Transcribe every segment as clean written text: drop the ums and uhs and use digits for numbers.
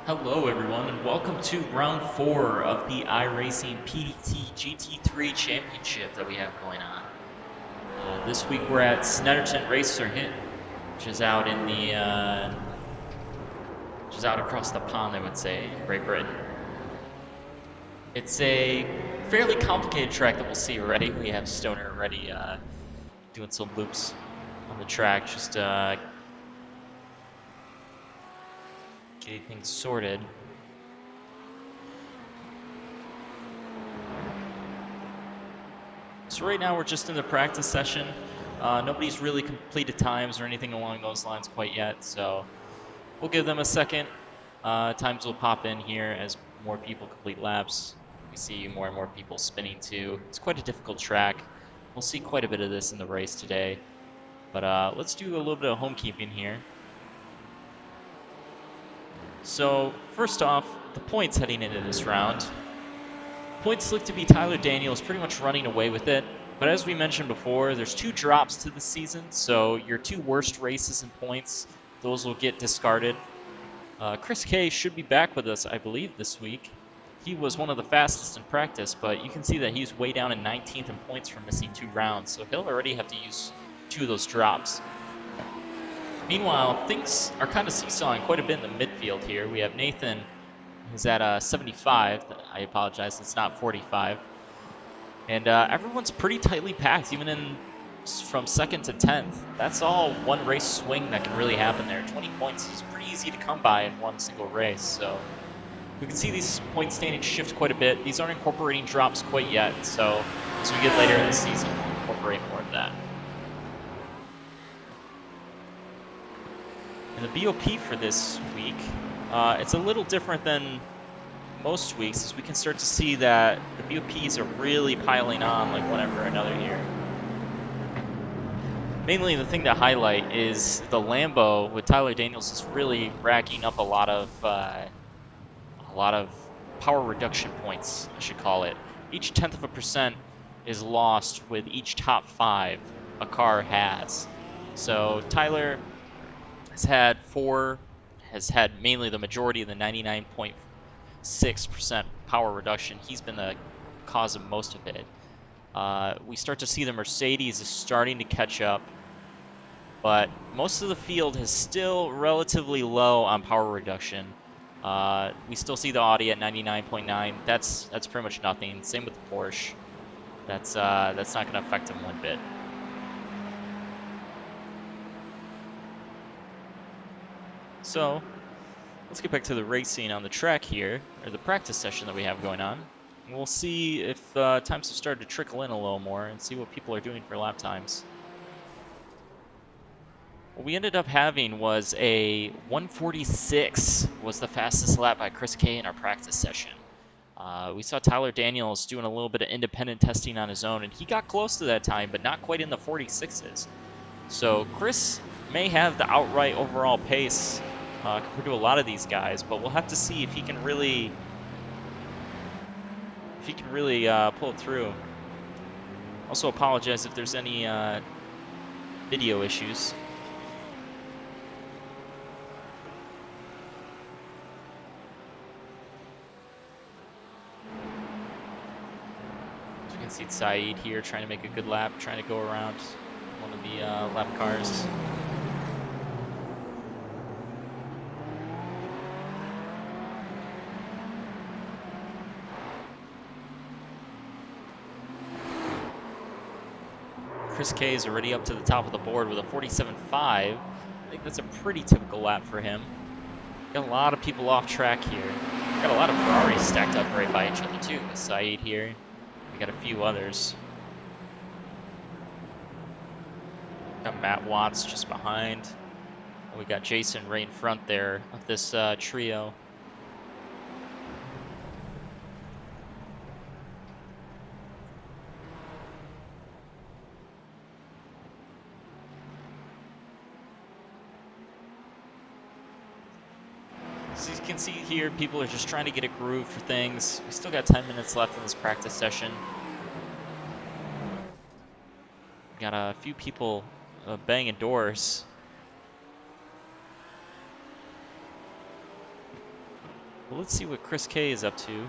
Hello everyone and welcome to round 4 of the iRacing PDT GT3 championship that we have going on. This week we're at Snetterton Race Circuit, which is out in the which is out across the pond, I would say, in Great Britain. It's a fairly complicated track that we'll see already. We have Stoner already doing some loops on the track, just getting things sorted. So right now we're just in the practice session. Nobody's really completed times or anything along those lines quite yet, so we'll give them a second. Times will pop in here as more people complete laps. We see more and more people spinning too. It's quite a difficult track. We'll see quite a bit of this in the race today. But let's do a little bit of homekeeping here. So first off, the points heading into this round. Points look to be Tyler Daniels pretty much running away with it. But as we mentioned before, there's 2 drops to the season, so your 2 worst races in points, those will get discarded. Chris K should be back with us, I believe, this week. He was one of the fastest in practice, but you can see that he's way down in 19th in points for missing 2 rounds, so he'll already have to use 2 of those drops. Meanwhile, things are kind of seesawing quite a bit in the midfield here. We have Nathan, who's at 75. I apologize, it's not 45. And everyone's pretty tightly packed, even from 2nd to 10th. That's all one race swing that can really happen there. 20 points is pretty easy to come by in one single race. So we can see these point standings shift quite a bit. These aren't incorporating drops quite yet. So as we get later in the season, we'll incorporate more of that. And the BOP for this week, it's a little different than most weeks, as we can start to see that the BOPs are really piling on like one after another here. Mainly the thing to highlight is the Lambo with Tyler Daniels is really racking up a lot of power reduction points, I should call it. Each 1/10% is lost with each top 5 a car has. So Tyler has had mainly the majority of the 99.6% power reduction. He's been the cause of most of it. We start to see the Mercedes is starting to catch up, but most of the field is still relatively low on power reduction. We still see the Audi at 99.9. That's pretty much nothing. Same with the Porsche. That's not going to affect him one bit. So let's get back to the racing on the track here, or the practice session that we have going on. And we'll see if times have started to trickle in a little more and see what people are doing for lap times. What we ended up having was a 146 was the fastest lap by Chris K in our practice session. We saw Tyler Daniels doing a little bit of independent testing on his own, and he got close to that time, but not quite in the 46s. So Chris may have the outright overall pace compared to a lot of these guys, but we'll have to see if he can really pull it through. Also apologize if there's any video issues. So you can see Saeed here trying to make a good lap, trying to go around one of the lap cars. Chris K is already up to the top of the board with a 47.5. I think that's a pretty typical lap for him. Got a lot of people off track here. Got a lot of Ferraris stacked up right by each other too. With Saeed here. We got a few others. Got Matt Watts just behind. And we got Jason right in front there of this trio. So you can see here, people are just trying to get a groove for things. We still got 10 minutes left in this practice session. Got a few people banging doors. Well, let's see what Chris K is up to.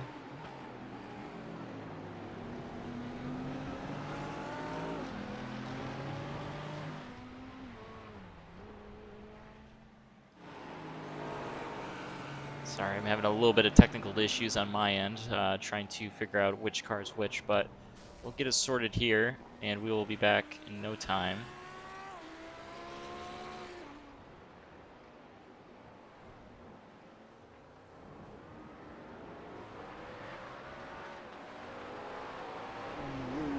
Sorry, I'm having a little bit of technical issues on my end, trying to figure out which car is which, but we'll get it sorted here, and we will be back in no time.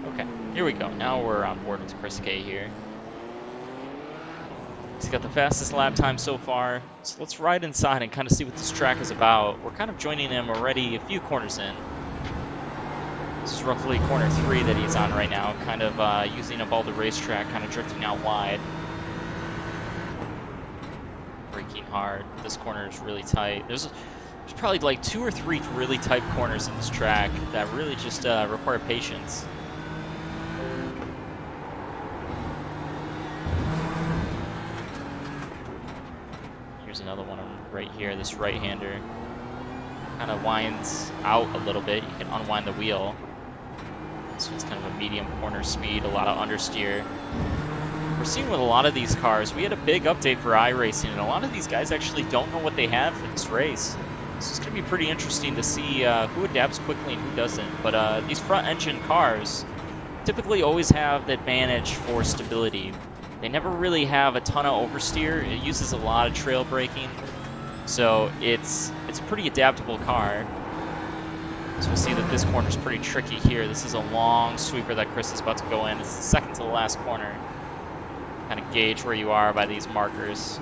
Okay, here we go. Now we're on board with Chris K here. He's got the fastest lap time so far, so let's ride inside and kind of see what this track is about. We're kind of joining him already a few corners in. This is roughly corner 3 that he's on right now, kind of using up all the racetrack, kind of drifting out wide. Braking hard. This corner is really tight. There's probably like 2 or 3 really tight corners in this track that really just require patience. Here's another one right here, this right-hander. Kind of winds out a little bit. You can unwind the wheel. So it's kind of a medium corner speed, a lot of understeer. We're seeing with a lot of these cars, we had a big update for iRacing, and a lot of these guys actually don't know what they have for this race. So it's going to be pretty interesting to see who adapts quickly and who doesn't. But these front-engine cars typically always have the advantage for stability. They never really have a ton of oversteer. It uses a lot of trail braking, so it's a pretty adaptable car. So we'll see that this corner is pretty tricky here. This is a long sweeper that Chris is about to go in. It's the second to the last corner. Kind of gauge where you are by these markers.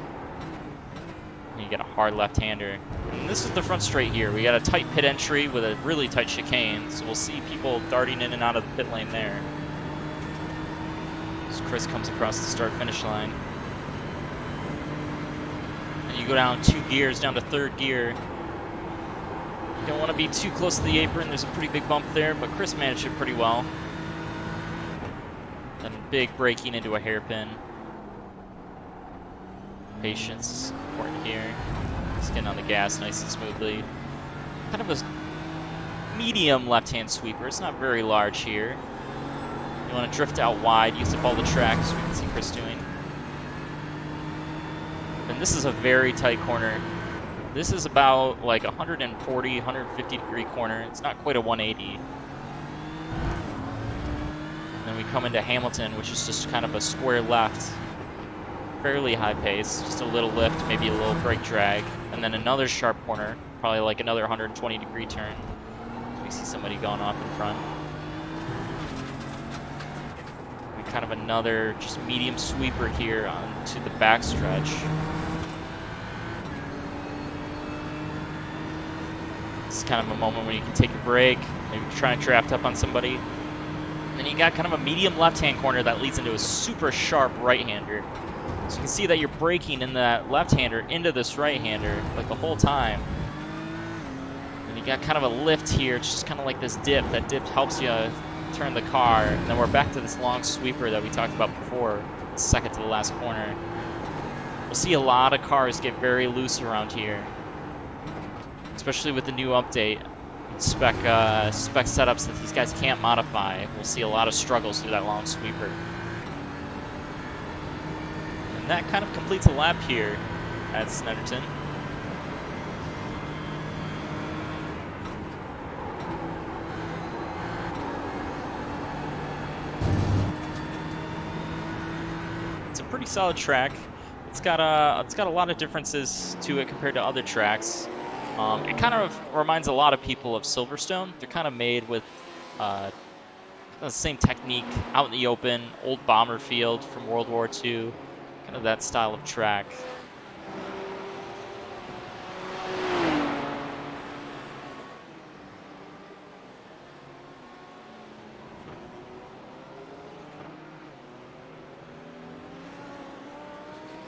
And you get a hard left-hander. And this is the front straight here. We got a tight pit entry with a really tight chicane, so we'll see people darting in and out of the pit lane there. As Chris comes across the start-finish line. And you go down 2 gears, down to 3rd gear. You don't want to be too close to the apron. There's a pretty big bump there, but Chris managed it pretty well. Then big braking into a hairpin. Patience is important here. Just getting on the gas nice and smoothly. Kind of a medium left-hand sweeper. It's not very large here. You want to drift out wide, use up all the track, as we can see Chris doing. And this is a very tight corner. This is about like 140, 150 degree corner. It's not quite a 180. And then we come into Hamilton, which is just kind of a square left. Fairly high pace, just a little lift, maybe a little brake drag. And then another sharp corner, probably like another 120 degree turn. We see somebody going off in front. We kind of another just medium sweeper here onto the backstretch. It's kind of a moment when you can take a break, maybe try and draft up on somebody. And then you got kind of a medium left-hand corner that leads into a super sharp right-hander. So you can see that you're braking in that left-hander into this right-hander like the whole time. And you got kind of a lift here. It's just kind of like this dip. That dip helps you turn the car. And then we're back to this long sweeper that we talked about before, second to the last corner. We'll see a lot of cars get very loose around here, especially with the new update. Spec setups that these guys can't modify. We'll see a lot of struggles through that long sweeper. And that kind of completes a lap here at Snetterton. It's a pretty solid track. It's got a lot of differences to it compared to other tracks. It kind of reminds a lot of people of Silverstone. They're kind of made with the same technique, out in the open, old bomber field from World War II, kind of that style of track.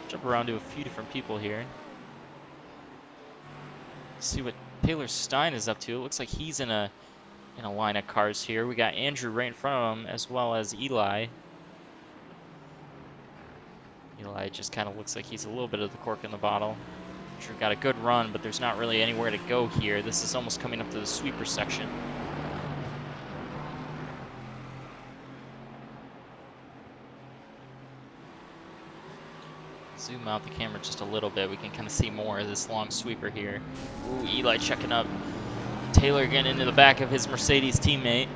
Jump around to a few different people here. See what Taylor Stein is up to. It looks like he's in a line of cars here. We got Andrew right in front of him, as well as Eli. Eli just kind of looks like he's a little bit of the cork in the bottle. Andrew got a good run, but there's not really anywhere to go here. This is almost coming up to the sweeper section. Zoom out the camera just a little bit. We can kind of see more of this long sweeper here. Ooh, Eli checking up. Taylor getting into the back of his Mercedes teammate.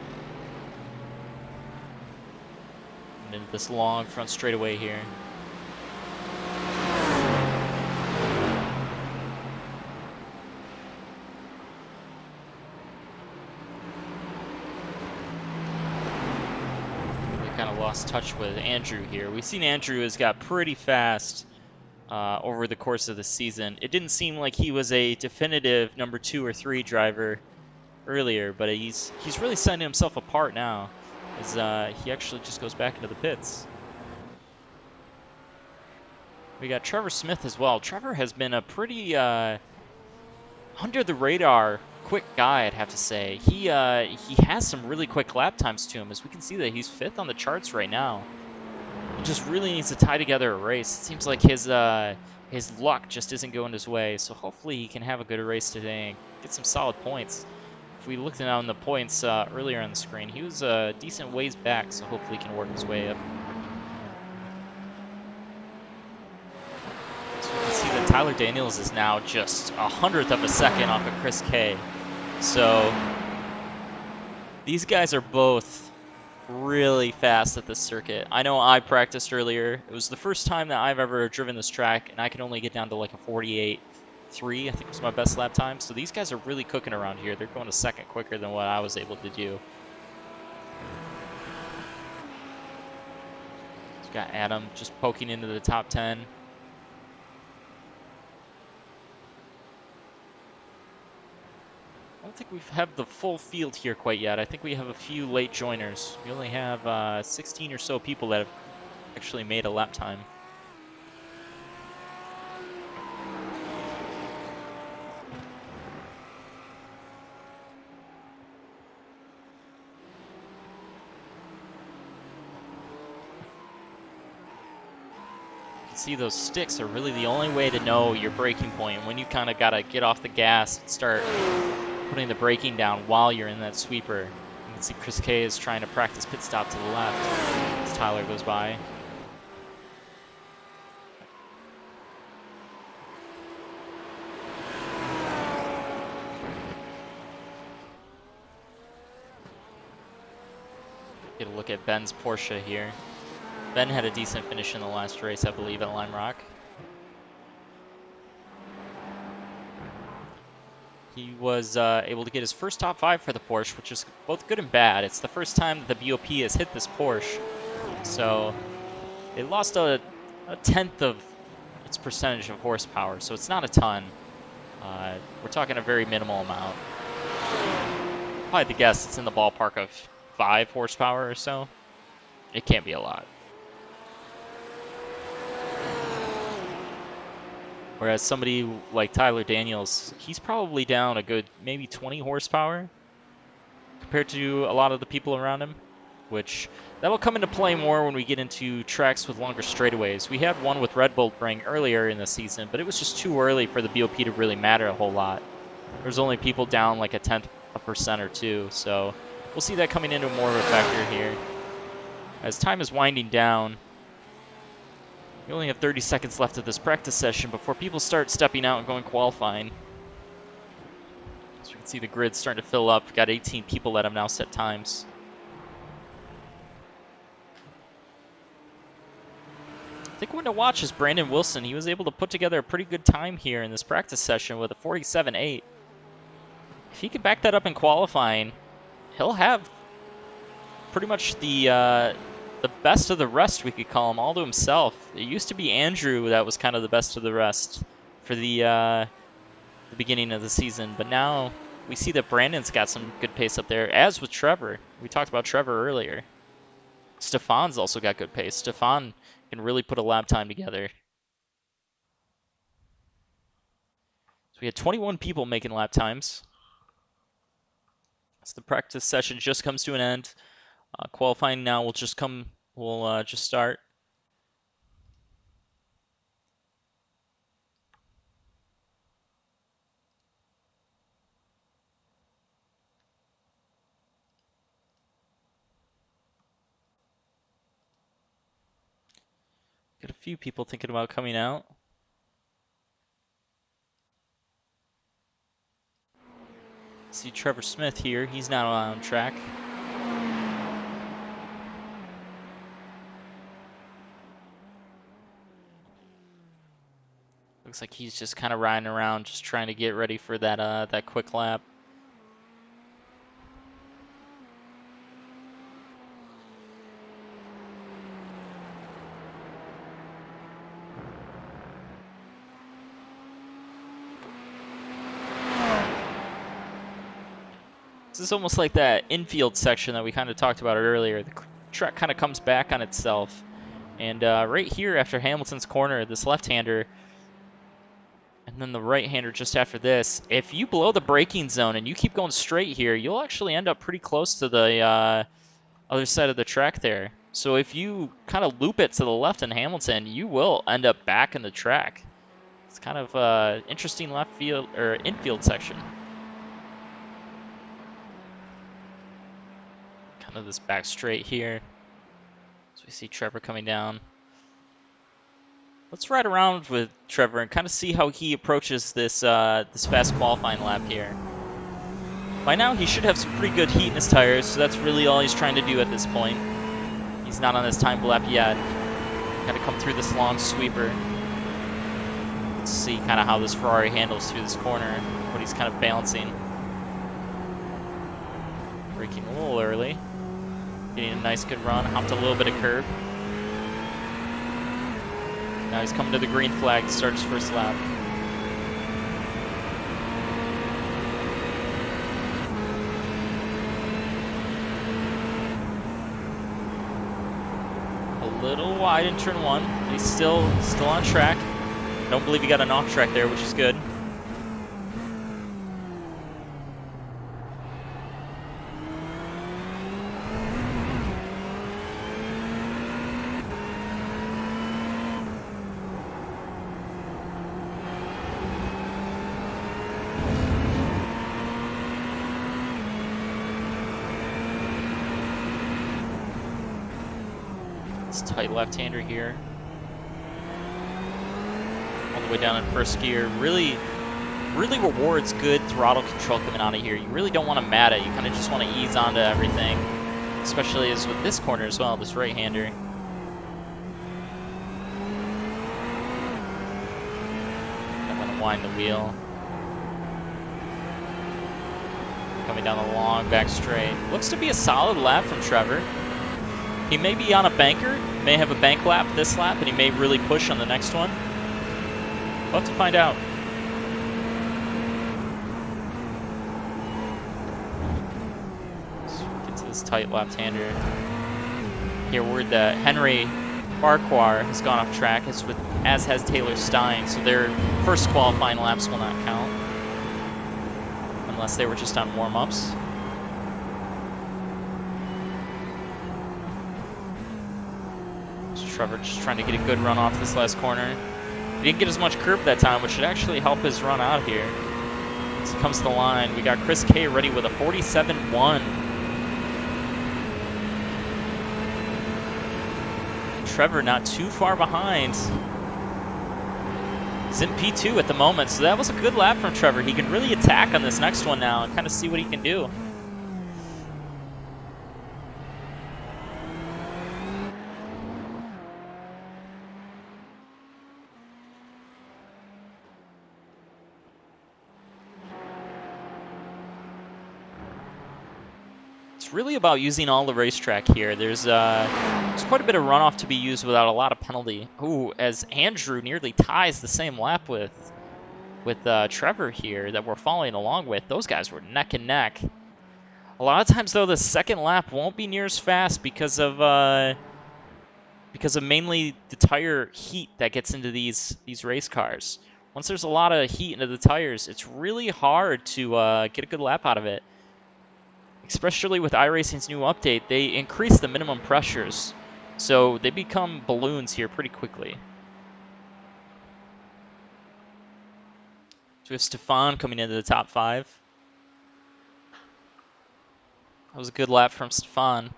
And into this long front straightaway here. Kind of lost touch with Andrew here. We've seen Andrew has got pretty fast over the course of the season. It didn't seem like he was a definitive number 2 or 3 driver earlier, but he's really setting himself apart now as he actually just goes back into the pits. We got Trevor Smith as well. Trevor has been a pretty under the radar quick guy, I'd have to say. He has some really quick lap times to him, as we can see that he's 5th on the charts right now. He just really needs to tie together a race. It seems like his luck just isn't going his way, so hopefully he can have a good race today and get some solid points. If we looked down the points earlier on the screen, he was a decent ways back, so hopefully he can work his way up. So we can see that Tyler Daniels is now just 100th of a second off of Chris K. So these guys are both really fast at this circuit. I know I practiced earlier. It was the first time that I've ever driven this track, and I could only get down to like a 48.3, I think was my best lap time. So these guys are really cooking around here. They're going a second quicker than what I was able to do. We've got Adam just poking into the top 10. I don't think we have the full field here quite yet. I think we have a few late joiners. We only have 16 or so people that have actually made a lap time. You can see those sticks are really the only way to know your braking point, when you kind of got to get off the gas and start putting the braking down while you're in that sweeper. You can see Chris K is trying to practice pit stop to the left as Tyler goes by. Get a look at Ben's Porsche here. Ben had a decent finish in the last race, I believe, at Lime Rock. He was able to get his first top 5 for the Porsche, which is both good and bad. It's the first time that the BOP has hit this Porsche. So it lost a tenth of its percentage of horsepower, so it's not a ton. We're talking a very minimal amount. Probably the guess it's in the ballpark of 5 horsepower or so. It can't be a lot. Whereas somebody like Tyler Daniels, he's probably down a good maybe 20 horsepower compared to a lot of the people around him, which that'll come into play more when we get into tracks with longer straightaways. We had one with Red Bull Ring earlier in the season, but it was just too early for the BOP to really matter a whole lot. There's only people down like a 10% or 2, so we'll see that coming into more of a factor here. As time is winding down, we only have 30 seconds left of this practice session before people start stepping out and going qualifying. So you can see the grid starting to fill up. We've got 18 people that have now set times. I think one to watch is Brandon Wilson. He was able to put together a pretty good time here in this practice session with a 47.8. If he can back that up in qualifying, he'll have pretty much the best of the rest, we could call him, all to himself. It used to be Andrew that was kind of the best of the rest for the beginning of the season, but now we see that Brandon's got some good pace up there, as with Trevor. We talked about Trevor earlier. Stefan's also got good pace. Stefan can really put a lap time together. So we had 21 people making lap times. So the practice session just comes to an end. Qualifying now will just start. few people thinking about coming out. See Trevor Smith here. He's not on track. Looks like he's just kind of riding around, just trying to get ready for that that quick lap. This is almost like that infield section that we kind of talked about earlier. The track kind of comes back on itself. And right here after Hamilton's corner, this left-hander, and then the right-hander just after this, if you blow the braking zone and you keep going straight here, you'll actually end up pretty close to the other side of the track there. So if you kind of loop it to the left in Hamilton, you will end up back in the track. It's kind of interesting left field or infield section. Kind of this back straight here. So we see Trevor coming down. Let's ride around with Trevor and kind of see how he approaches this this fast qualifying lap here. By now, he should have some pretty good heat in his tires, so that's really all he's trying to do at this point. He's not on his timed lap yet. Got to come through this long sweeper. Let's see kind of how this Ferrari handles through this corner, what he's kind of balancing. Braking a little early. Getting a nice good run, hopped a little bit of curb. Now he's coming to the green flag to start his first lap. A little wide in turn one. He's still on track. Don't believe he got an off track there, which is good. Tight left-hander here. All the way down in first gear. Really rewards good throttle control coming out of here. You really don't want to mat it. You kind of just want to ease onto everything. Especially as with this corner as well, this right-hander. I'm going to wind the wheel. Coming down the long back straight. Looks to be a solid lap from Trevor. He may be on a banker, may have a bank lap this lap, and he may really push on the next one. We'll have to find out. Let's get to this tight left-hander. Hear word that Henry Farquhar has gone off track, as has Taylor Stein, so their first qualifying laps will not count. Unless they were just on warm-ups. Trevor just trying to get a good run off this last corner. He didn't get as much curb that time, which should actually help his run out here. As he comes to the line, we got Chris K ready with a 47.1. Trevor not too far behind. He's in P2 at the moment, so that was a good lap from Trevor. He can really attack on this next one now and kind of see what he can do. It's really about using all the racetrack here. There's quite a bit of runoff to be used without a lot of penalty. Ooh, as Andrew nearly ties the same lap with Trevor here that we're following along with. Those guys were neck and neck. A lot of times, though, the second lap won't be near as fast because of mainly the tire heat that gets into these race cars. Once there's a lot of heat into the tires, it's really hard to get a good lap out of it. Especially with iRacing's new update, they increase the minimum pressures, so they become balloons here pretty quickly. So we have Stefan coming into the top 5. That was a good lap from Stefan.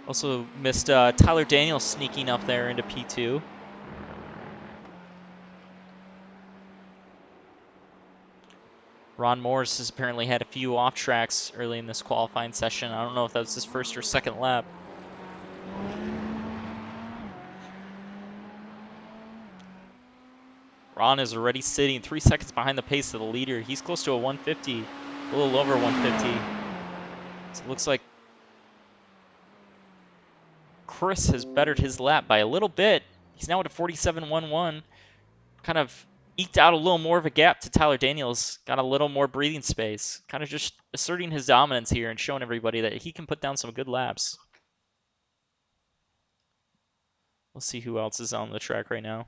Also missed Tyler Daniels sneaking up there into P2. Ron Morris has apparently had a few off tracks early in this qualifying session. I don't know if that was his first or second lap. Ron is already sitting 3 seconds behind the pace of the leader. He's close to a 150, a little over 150. So it looks like Chris has bettered his lap by a little bit. He's now at a 47.11. Kind of eked out a little more of a gap to Tyler Daniels. Got a little more breathing space. Kind of just asserting his dominance here and showing everybody that he can put down some good laps. We'll see who else is on the track right now.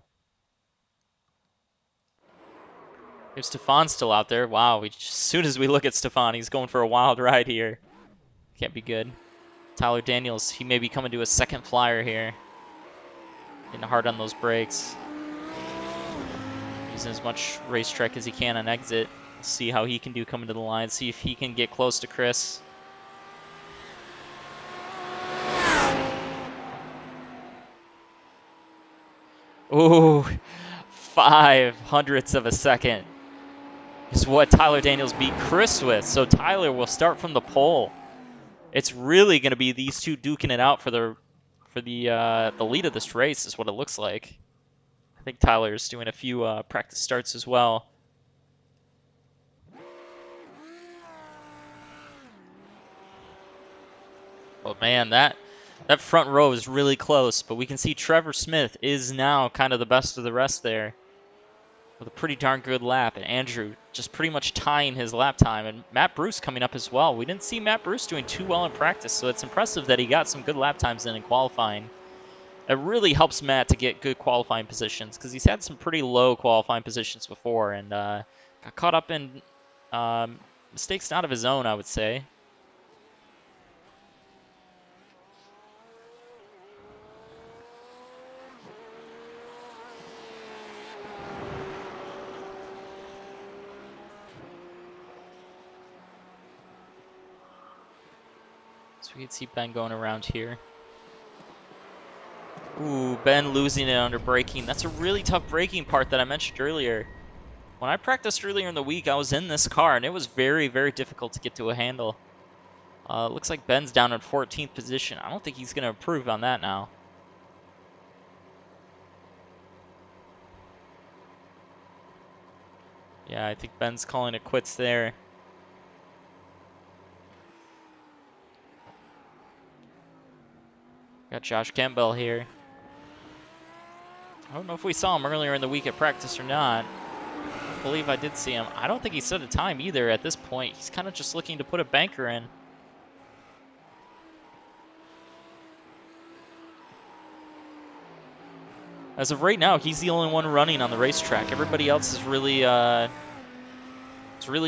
If Stefan's still out there, wow, as soon as we look at Stefan, he's going for a wild ride here. Can't be good. Tyler Daniels, he may be coming to a second flyer here. Getting hard on those brakes. Using as much racetrack as he can on exit. We'll see how he can do coming to the line. See if he can get close to Chris. Ooh, 0.05 of a second is what Tyler Daniels beat Chris with. So Tyler will start from the pole. It's really going to be these two duking it out for the lead of this race, is what it looks like. I think Tyler's doing a few practice starts as well. Oh man, that front row is really close, but we can see Trevor Smith is now kind of the best of the rest there with a pretty darn good lap, and Andrew just pretty much tying his lap time, and Matt Bruce coming up as well. We didn't see Matt Bruce doing too well in practice, so it's impressive that he got some good lap times in qualifying. It really helps Matt to get good qualifying positions because he's had some pretty low qualifying positions before and got caught up in mistakes not of his own, I would say. So we can see Ben going around here. Ooh, Ben losing it under braking. That's a really tough braking part that I mentioned earlier. When I practiced earlier in the week, I was in this car, and it was very, very difficult to get to a handle. Looks like Ben's down in 14th position. I don't think he's going to improve on that now. Yeah, I think Ben's calling it quits there. Got Josh Campbell here. I don't know if we saw him earlier in the week at practice or not. I believe I did see him. I don't think he set a time either at this point. He's kind of just looking to put a banker in. As of right now, he's the only one running on the racetrack. Everybody else is really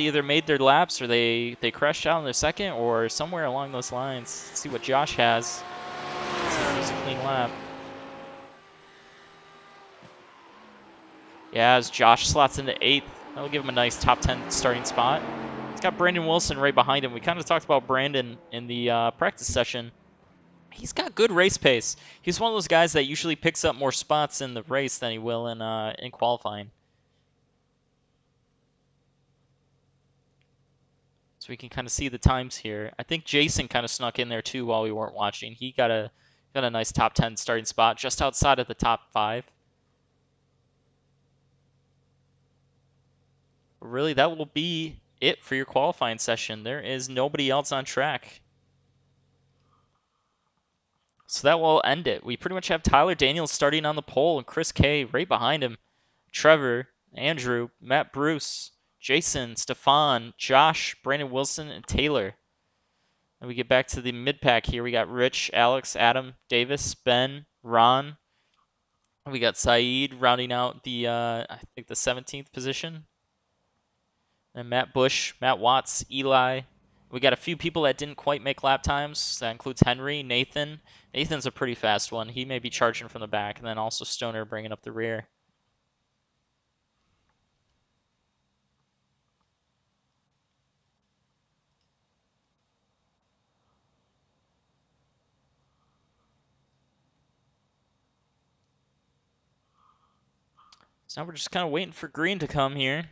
either made their laps or they crashed out in their second or somewhere along those lines. Let's see what Josh has. Let's see if there's a clean lap. Yeah, as Josh slots into 8th, that'll give him a nice top 10 starting spot. He's got Brandon Wilson right behind him. We kind of talked about Brandon in the practice session. He's got good race pace. He's one of those guys that usually picks up more spots in the race than he will in qualifying. So we can kind of see the times here. I think Jason kind of snuck in there too while we weren't watching. He got a nice top 10 starting spot just outside of the top 5. But really, that will be it for your qualifying session. There is nobody else on track. So that will end it. We pretty much have Tyler Daniels starting on the pole and Chris K right behind him. Trevor, Andrew, Matt Bruce, Jason, Stefan, Josh, Brandon Wilson, and Taylor. And we get back to the mid-pack here. We got Rich, Alex, Adam, Davis, Ben, Ron. We got Saeed rounding out the, I think, the 17th position. And Matt Bush, Matt Watts, Eli. We got a few people that didn't quite make lap times. That includes Henry, Nathan. Nathan's a pretty fast one. He may be charging from the back. And then also Stoner bringing up the rear. So now we're just kind of waiting for green to come here.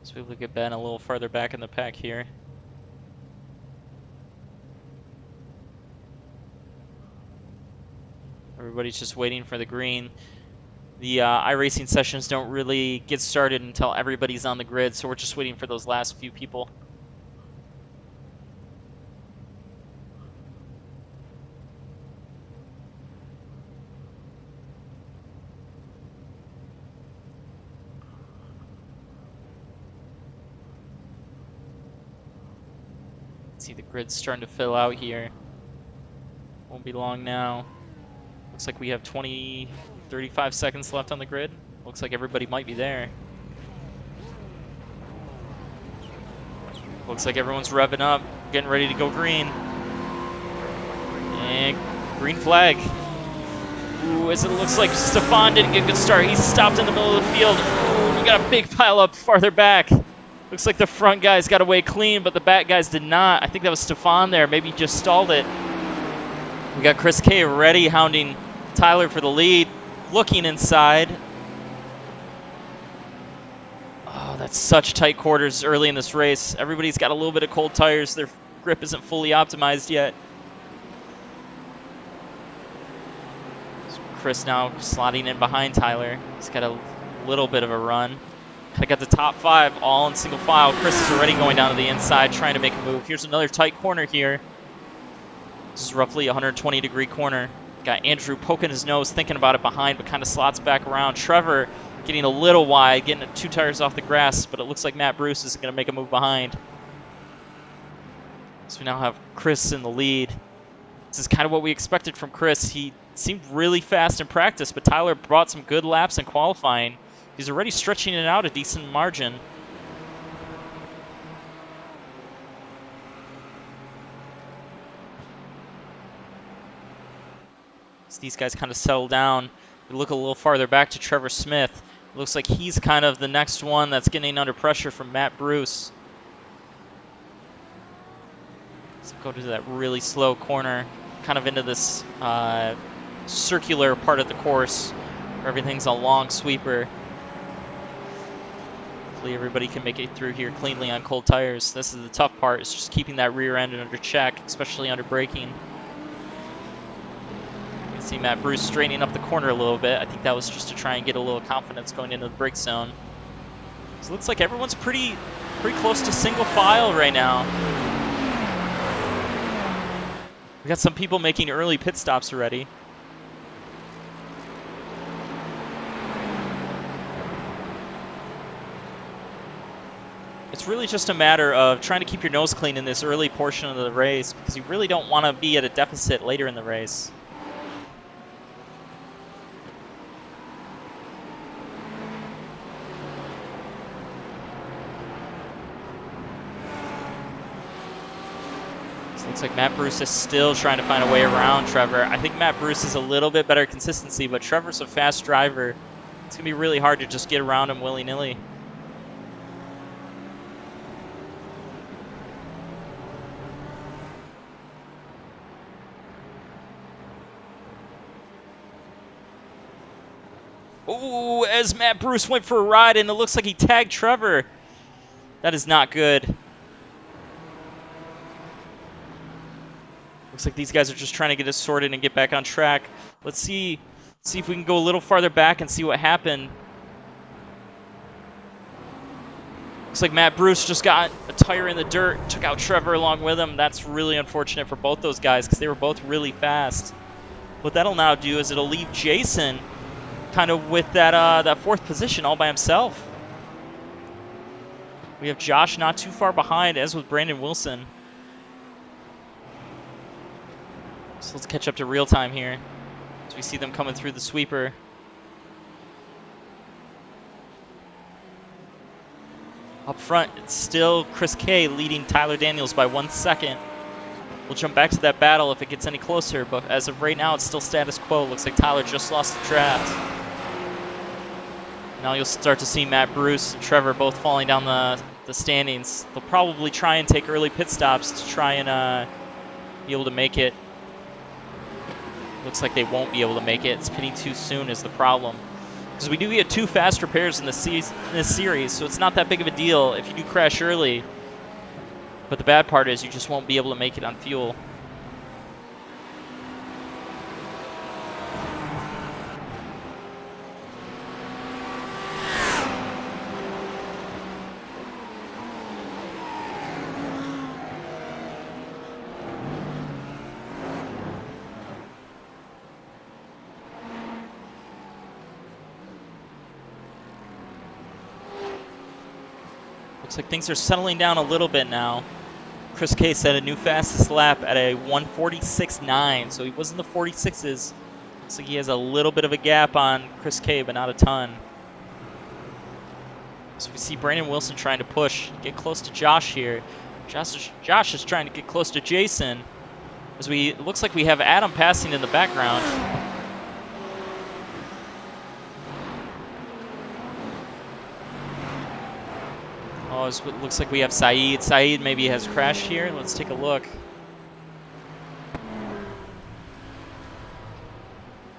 So we look at Ben a little farther back in the pack here. Everybody's just waiting for the green. The iRacing sessions don't really get started until everybody's on the grid, so we're just waiting for those last few people. See the grid's starting to fill out here. Won't be long now. Looks like we have 35 seconds left on the grid. Looks like everybody might be there. Looks like everyone's revving up, getting ready to go green. And green flag. Ooh, as it looks like Stefan didn't get a good start. He's stopped in the middle of the field. Ooh, we got a big pile up farther back. Looks like the front guys got away clean, but the back guys did not. I think that was Stefan there. Maybe he just stalled it. We got Chris K ready, hounding Tyler for the lead. Looking inside. Oh, that's such tight quarters early in this race. Everybody's got a little bit of cold tires. Their grip isn't fully optimized yet. So Chris now slotting in behind Tyler. He's got a little bit of a run. I got the top 5 all in single file. Chris is already going down to the inside, trying to make a move. Here's another tight corner here. This is roughly a 120-degree corner. Got Andrew poking his nose, thinking about it behind, but kind of slots back around. Trevor getting a little wide, getting 2 tires off the grass, but it looks like Matt Bruce is going to make a move behind. So we now have Chris in the lead. This is kind of what we expected from Chris. He seemed really fast in practice, but Tyler brought some good laps in qualifying. He's already stretching it out a decent margin. As these guys kind of settle down, we look a little farther back to Trevor Smith. It looks like he's kind of the next one that's getting under pressure from Matt Bruce. So go to that really slow corner, kind of into this circular part of the course where everything's a long sweeper. Hopefully everybody can make it through here cleanly on cold tires. This is the tough part, is just keeping that rear end under check, especially under braking. You can see Matt Bruce straightening up the corner a little bit. I think that was just to try and get a little confidence going into the brake zone. So it looks like everyone's pretty close to single file right now. We got some people making early pit stops already. It's really just a matter of trying to keep your nose clean in this early portion of the race, because you really don't want to be at a deficit later in the race. So it looks like Matt Bruce is still trying to find a way around Trevor. I think Matt Bruce is a little bit better consistency, but Trevor's a fast driver. It's going to be really hard to just get around him willy-nilly. Ooh, as Matt Bruce went for a ride, and it looks like he tagged Trevor. That is not good. Looks like these guys are just trying to get us sorted and get back on track. Let's see if we can go a little farther back and see what happened. Looks like Matt Bruce just got a tire in the dirt, took out Trevor along with him. That's really unfortunate for both those guys because they were both really fast. What that'll now do is it'll leave Jason kind of with that 4th position all by himself. We have Josh not too far behind, as with Brandon Wilson. So let's catch up to real time here as we see them coming through the sweeper. Up front, it's still Chris K leading Tyler Daniels by 1 second. We'll jump back to that battle if it gets any closer, but as of right now, it's still status quo. Looks like Tyler just lost the draft. Now you'll start to see Matt Bruce and Trevor both falling down the standings. They'll probably try and take early pit stops to try and be able to make it. Looks like they won't be able to make it. It's pitting too soon is the problem. Because we do get 2 fast repairs in this series, so it's not that big of a deal if you do crash early. But the bad part is you just won't be able to make it on fuel. Looks like things are settling down a little bit now. Chris K set a new fastest lap at a 1:46.9, so he was in the 46s. Looks like he has a little bit of a gap on Chris K, but not a ton. So we see Brandon Wilson trying to push, get close to Josh here. Josh is trying to get close to Jason. It looks like we have Adam passing in the background. Oh, it looks like we have Saeed. Saeed maybe has crashed here. Let's take a look. I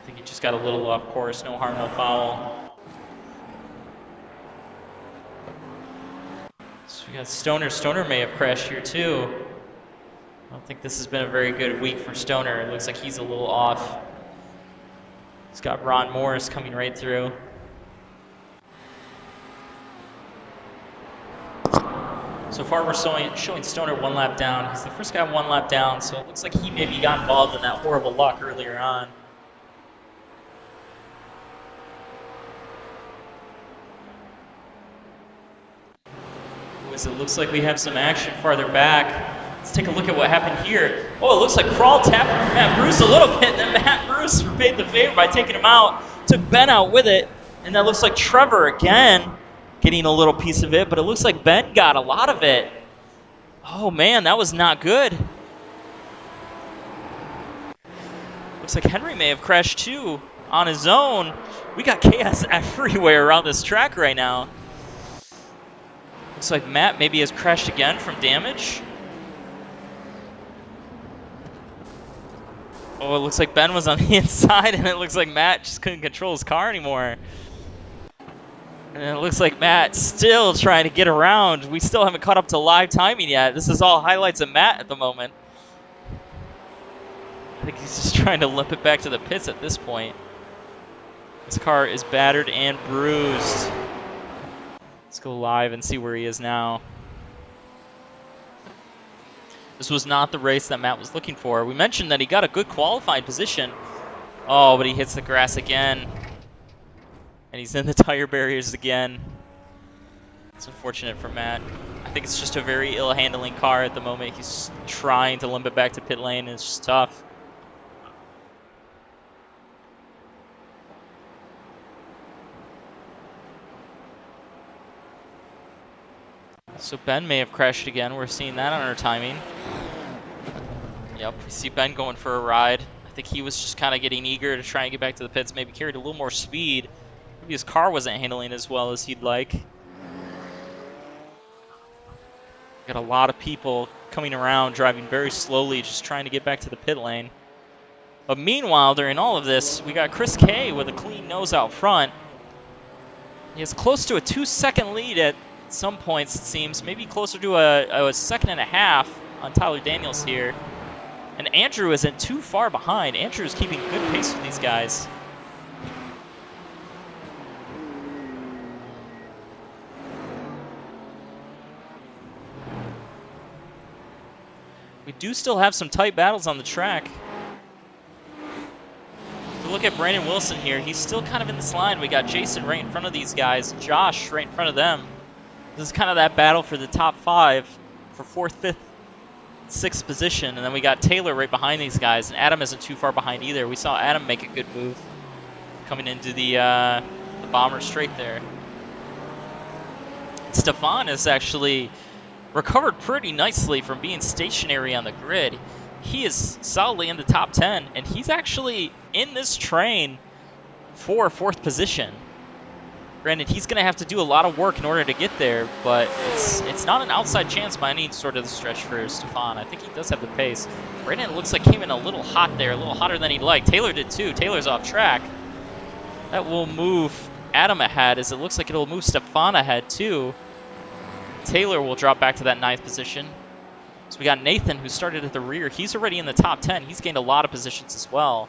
think he just got a little off course. No harm, no foul. So we got Stoner. Stoner may have crashed here too. I don't think this has been a very good week for Stoner. It looks like he's a little off. He's got Ron Morris coming right through. So far, we're showing Stoner 1 lap down. He's the first guy 1 lap down, so it looks like he maybe got involved in that horrible luck earlier on. It looks like we have some action farther back. Let's take a look at what happened here. Oh, it looks like Crawl tapped Matt Bruce a little bit, and then Matt Bruce paid the favor by taking him out, took Ben out with it, and that looks like Trevor again getting a little piece of it, but it looks like Ben got a lot of it. Oh man, that was not good. Looks like Henry may have crashed too on his own. We got chaos everywhere around this track right now. Looks like Matt maybe has crashed again from damage. Oh, it looks like Ben was on the inside, and it looks like Matt just couldn't control his car anymore. And it looks like Matt's still trying to get around. We still haven't caught up to live timing yet. This is all highlights of Matt at the moment. I think he's just trying to limp it back to the pits at this point. This car is battered and bruised. Let's go live and see where he is now. This was not the race that Matt was looking for. We mentioned that he got a good qualifying position. Oh, but he hits the grass again. And he's in the tire barriers again. It's unfortunate for Matt. I think it's just a very ill-handling car at the moment. He's trying to limp it back to pit lane, and it's just tough. So Ben may have crashed again. We're seeing that on our timing. Yep, we see Ben going for a ride. I think he was just kind of getting eager to try and get back to the pits, maybe carried a little more speed. Maybe his car wasn't handling as well as he'd like. Got a lot of people coming around, driving very slowly, just trying to get back to the pit lane. But meanwhile, during all of this, we got Chris K with a clean nose out front. He has close to a 2-second lead at some points, it seems. Maybe closer to a second and a half on Tyler Daniels here. And Andrew isn't too far behind. Andrew is keeping good pace with these guys. We do still have some tight battles on the track. If you look at Brandon Wilson here, he's still kind of in this line. We got Jason right in front of these guys, Josh right in front of them. This is kind of that battle for the top 5 for 4th, 5th, 6th position. And then we got Taylor right behind these guys, and Adam isn't too far behind either. We saw Adam make a good move coming into the bomber straight there. Stefan is actually recovered pretty nicely from being stationary on the grid. he is solidly in the top 10, and he's actually in this train for 4th position. Granted, he's going to have to do a lot of work in order to get there, but it's not an outside chance by any sort of stretch for Stefan. I think he does have the pace. Brandon looks like came in a little hot there, a little hotter than he'd like. Taylor did too. Taylor's off track. That will move Adam ahead, as it looks like it'll move Stefan ahead too. Taylor will drop back to that 9th position. So we got Nathan, who started at the rear. He's already in the top 10. He's gained a lot of positions as well.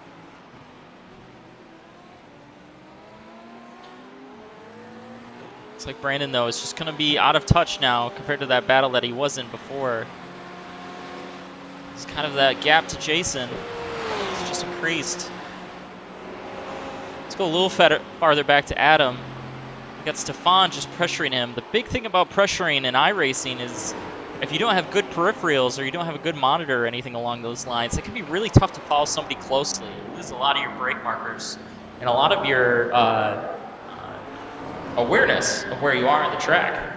Looks like Brandon, though, is just going to be out of touch now compared to that battle that he was in before. It's kind of that gap to Jason. It's just increased. Let's go a little farther back to Adam. We got Stefan just pressuring him. The big thing about pressuring in iRacing is if you don't have good peripherals or you don't have a good monitor or anything along those lines, it can be really tough to follow somebody closely. You lose a lot of your brake markers and a lot of your awareness of where you are on the track.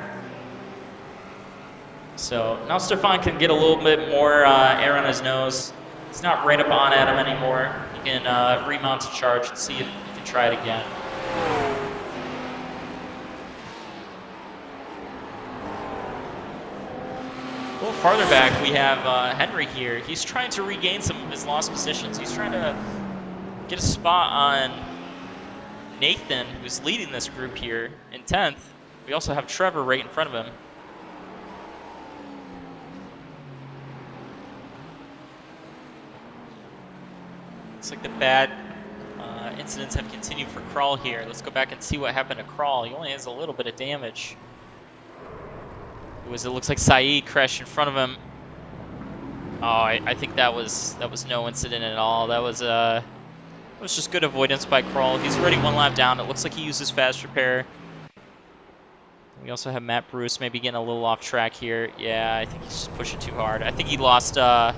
So now Stefan can get a little bit more air on his nose. He's not right up on Adam anymore. He can remount to charge and see if he can try it again. A little farther back, we have Henry here. He's trying to regain some of his lost positions. He's trying to get a spot on Nathan, who's leading this group here in 10th. We also have Trevor right in front of him. Looks like the bad incidents have continued for Kral here. Let's go back and see what happened to Kral. He only has a little bit of damage. It looks like Saeed crashed in front of him. Oh, I think that was no incident at all. That was just good avoidance by Kral. He's already 1 lap down. It looks like he uses fast repair. We also have Matt Bruce maybe getting a little off track here. Yeah, I think he's just pushing too hard. I think he lost a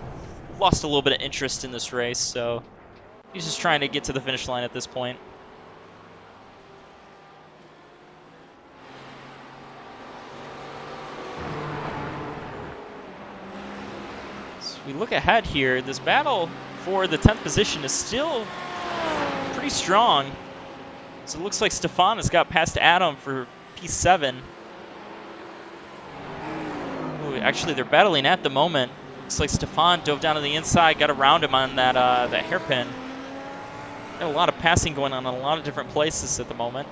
little bit of interest in this race, so he's just trying to get to the finish line at this point. So we look ahead here. This battle for the 10th position is still pretty strong. So it looks like Stefan has got past Adam for P7. Ooh, actually, they're battling at the moment. Looks like Stefan dove down to the inside, got around him on that hairpin. Got a lot of passing going on in a lot of different places at the moment.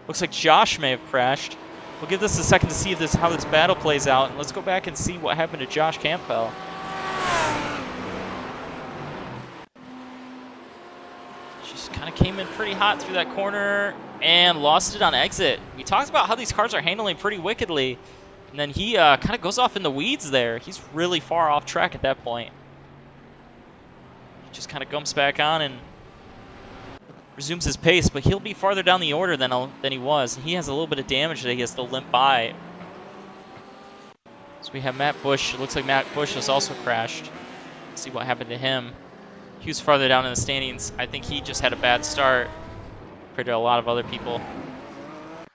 Looks like Josh may have crashed. We'll give this a second to see if how this battle plays out. And let's go back and see what happened to Josh Campbell. Kind of came in pretty hot through that corner and lost it on exit. We talked about how these cars are handling pretty wickedly, and then he kind of goes off in the weeds there. He's really far off track at that point. He just kind of gumps back on and resumes his pace, but he'll be farther down the order than he was. He has a little bit of damage that he has to limp by. So we have Matt Bush. It looks like Matt Bush has also crashed. Let's see what happened to him. He was farther down in the standings. I think he just had a bad start compared to a lot of other people.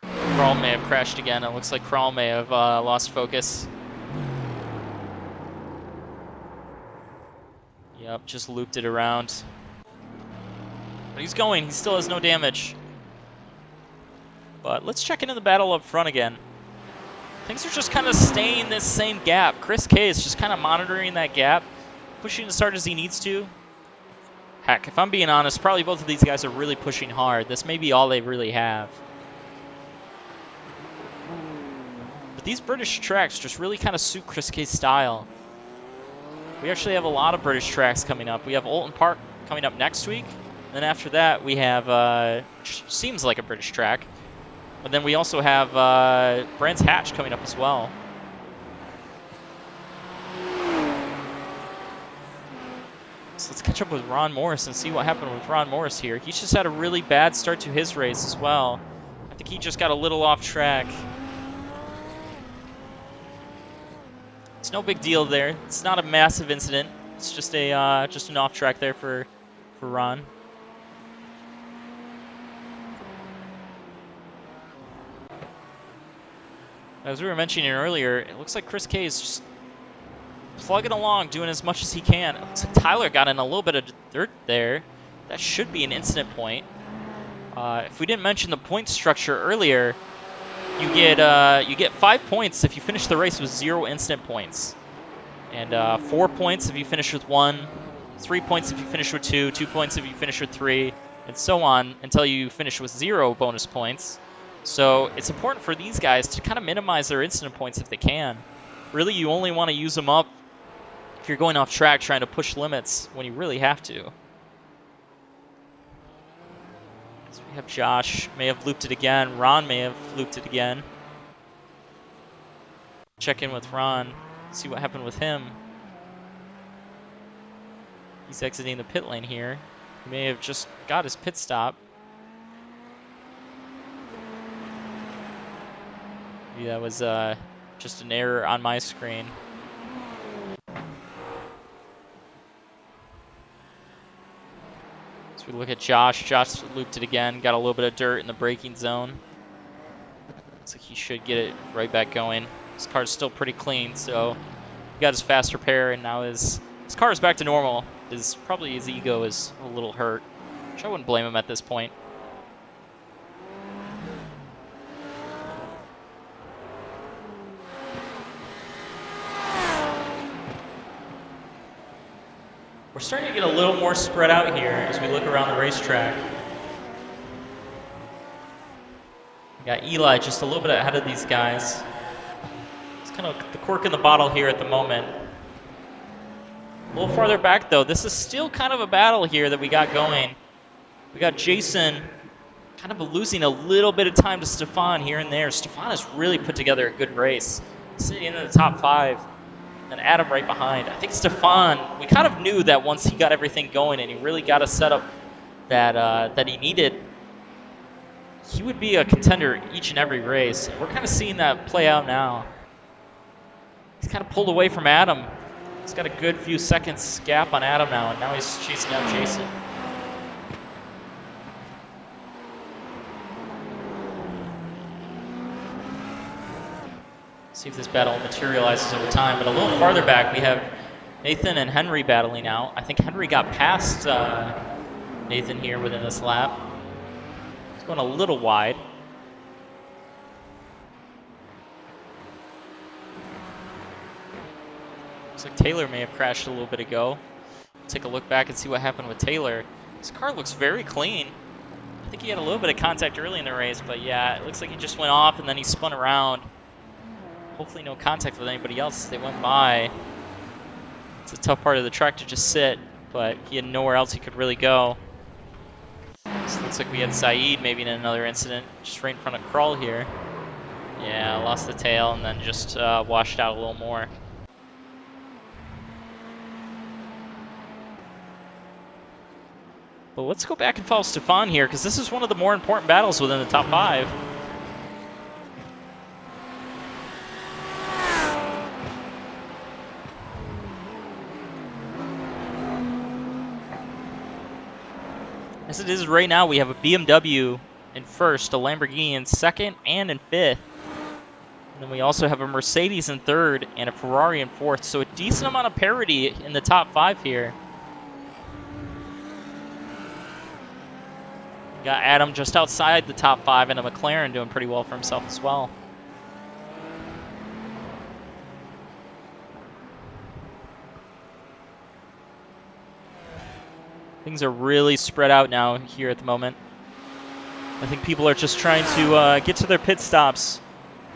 Kral may have crashed again. It looks like Kral may have lost focus. Yep, just looped it around. But he's going. He still has no damage. But let's check into the battle up front again. Things are just kind of staying this same gap. Chris K is just kind of monitoring that gap, pushing as hard as he needs to. Heck, if I'm being honest, probably both of these guys are really pushing hard. This may be all they really have. But these British tracks just really kind of suit Chris K's style. We actually have a lot of British tracks coming up. We have Oulton Park coming up next week. And then after that, we have, seems like a British track. But then we also have Brands Hatch coming up as well. So let's catch up with Ron Morris and see what happened with Ron Morris here. He's just had a really bad start to his race as well. I think he just got a little off track. It's no big deal there. It's not a massive incident. It's just a just an off track there for Ron. As we were mentioning earlier, it looks like Chris K is just plugging along, doing as much as he can. Looks like Tyler got in a little bit of dirt there. That should be an incident point. If we didn't mention the point structure earlier, you get 5 points if you finish the race with 0 incident points, and 4 points if you finish with 1, 3 points if you finish with 2, 2 points if you finish with 3, and so on until you finish with 0 bonus points. So it's important for these guys to kind of minimize their incident points if they can. Really, you only want to use them up if you're going off track trying to push limits when you really have to. So we have Josh, may have looped it again. Ron may have looped it again. Check in with Ron, see what happened with him. He's exiting the pit lane here. He may have just got his pit stop. Maybe that was just an error on my screen. So we look at Josh. Josh looped it again, got a little bit of dirt in the braking zone. Looks like he should get it right back going. His car's still pretty clean, so he got his fast repair, and now his car is back to normal. Probably his ego is a little hurt, which I wouldn't blame him at this point. We're starting to get a little more spread out here as we look around the racetrack. We got Eli just a little bit ahead of these guys. It's kind of the cork in the bottle here at the moment. A little farther back, though, this is still kind of a battle here that we got going. We got Jason kind of losing a little bit of time to Stefan here and there. Stefan has really put together a good race, sitting in the top 5. And Adam right behind. I think Stefan, we kind of knew that once he got everything going and he really got a setup that he needed, he would be a contender each and every race. We're kind of seeing that play out now. He's kind of pulled away from Adam. He's got a good few seconds gap on Adam now, and now he's chasing down Jason. See if this battle materializes over time. But a little farther back, we have Nathan and Henry battling out. I think Henry got past Nathan here within this lap. He's going a little wide. Looks like Taylor may have crashed a little bit ago. Take a look back and see what happened with Taylor. His car looks very clean. I think he had a little bit of contact early in the race, but yeah, it looks like he just went off and then he spun around. Hopefully no contact with anybody else. They went by. It's a tough part of the track to just sit, but he had nowhere else he could really go. So it looks like we had Saeed maybe in another incident, just right in front of Krull here. Yeah, lost the tail and then just washed out a little more. But let's go back and follow Stefan here, because this is one of the more important battles within the top 5. As it is right now, we have a BMW in first, a Lamborghini in second, and in fifth. And then we also have a Mercedes in third and a Ferrari in fourth. So a decent amount of parity in the top 5 here. We got Adam just outside the top 5 and a McLaren doing pretty well for himself as well. Things are really spread out now here at the moment. I think people are just trying to get to their pit stops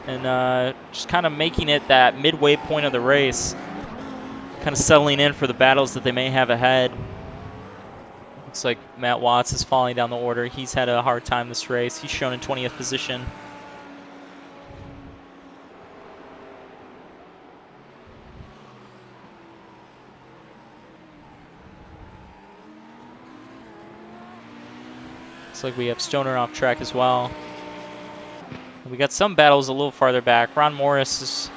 and just kind of making it that midway point of the race. Kind of settling in for the battles that they may have ahead. Looks like Matt Watts is falling down the order. He's had a hard time this race. He's shown in 20th position. Looks like we have Stoner off track as well. We got some battles a little farther back. Ron Morris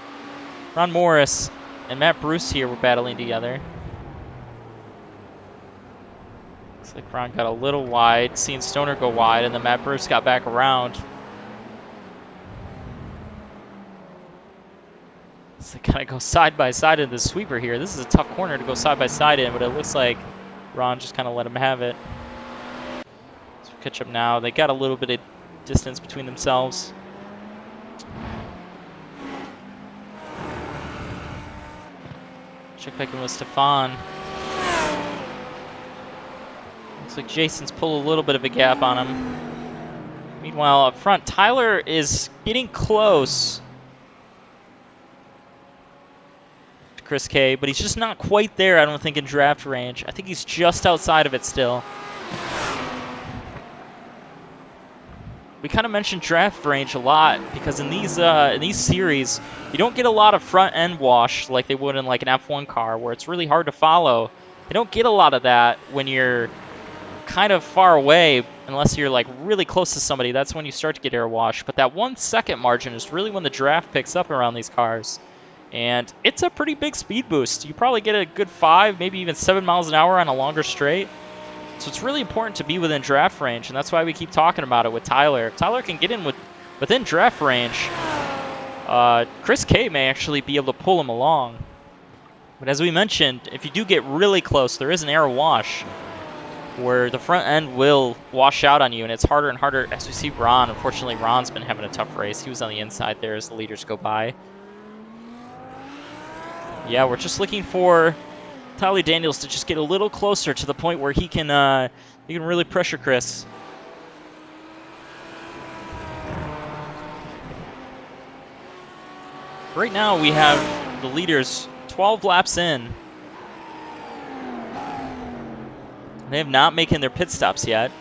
and Matt Bruce here were battling together. Looks like Ron got a little wide, seeing Stoner go wide, and then Matt Bruce got back around. So they kind of go side by side in the sweeper here. This is a tough corner to go side by side in, but it looks like Ron just kind of let him have it. So catch up now. They got a little bit of distance between themselves. Check back in with Stefan. Looks like Jason's pulled a little bit of a gap on him. Meanwhile, up front, Tyler is getting close to Chris K, but he's just not quite there, I don't think, in draft range. I think he's just outside of it still. We kind of mentioned draft range a lot because in these series, you don't get a lot of front end wash like they would in like an F1 car, where it's really hard to follow. They don't get a lot of that when you're kind of far away, unless you're like really close to somebody. That's when you start to get air wash. But that 1 second margin is really when the draft picks up around these cars, and it's a pretty big speed boost. You probably get a good 5, maybe even 7 miles an hour on a longer straight. So it's really important to be within draft range, and that's why we keep talking about it with Tyler. If Tyler can get in within draft range, Chris K may actually be able to pull him along. But as we mentioned, if you do get really close, there is an air wash where the front end will wash out on you, and it's harder and harder. As we see Ron, unfortunately Ron's been having a tough race. He was on the inside there as the leaders go by. Yeah, we're just looking for Tyler Daniels to just get a little closer to the point where he can really pressure Chris. Right now we have the leaders 12 laps in. They have not making their pit stops yet.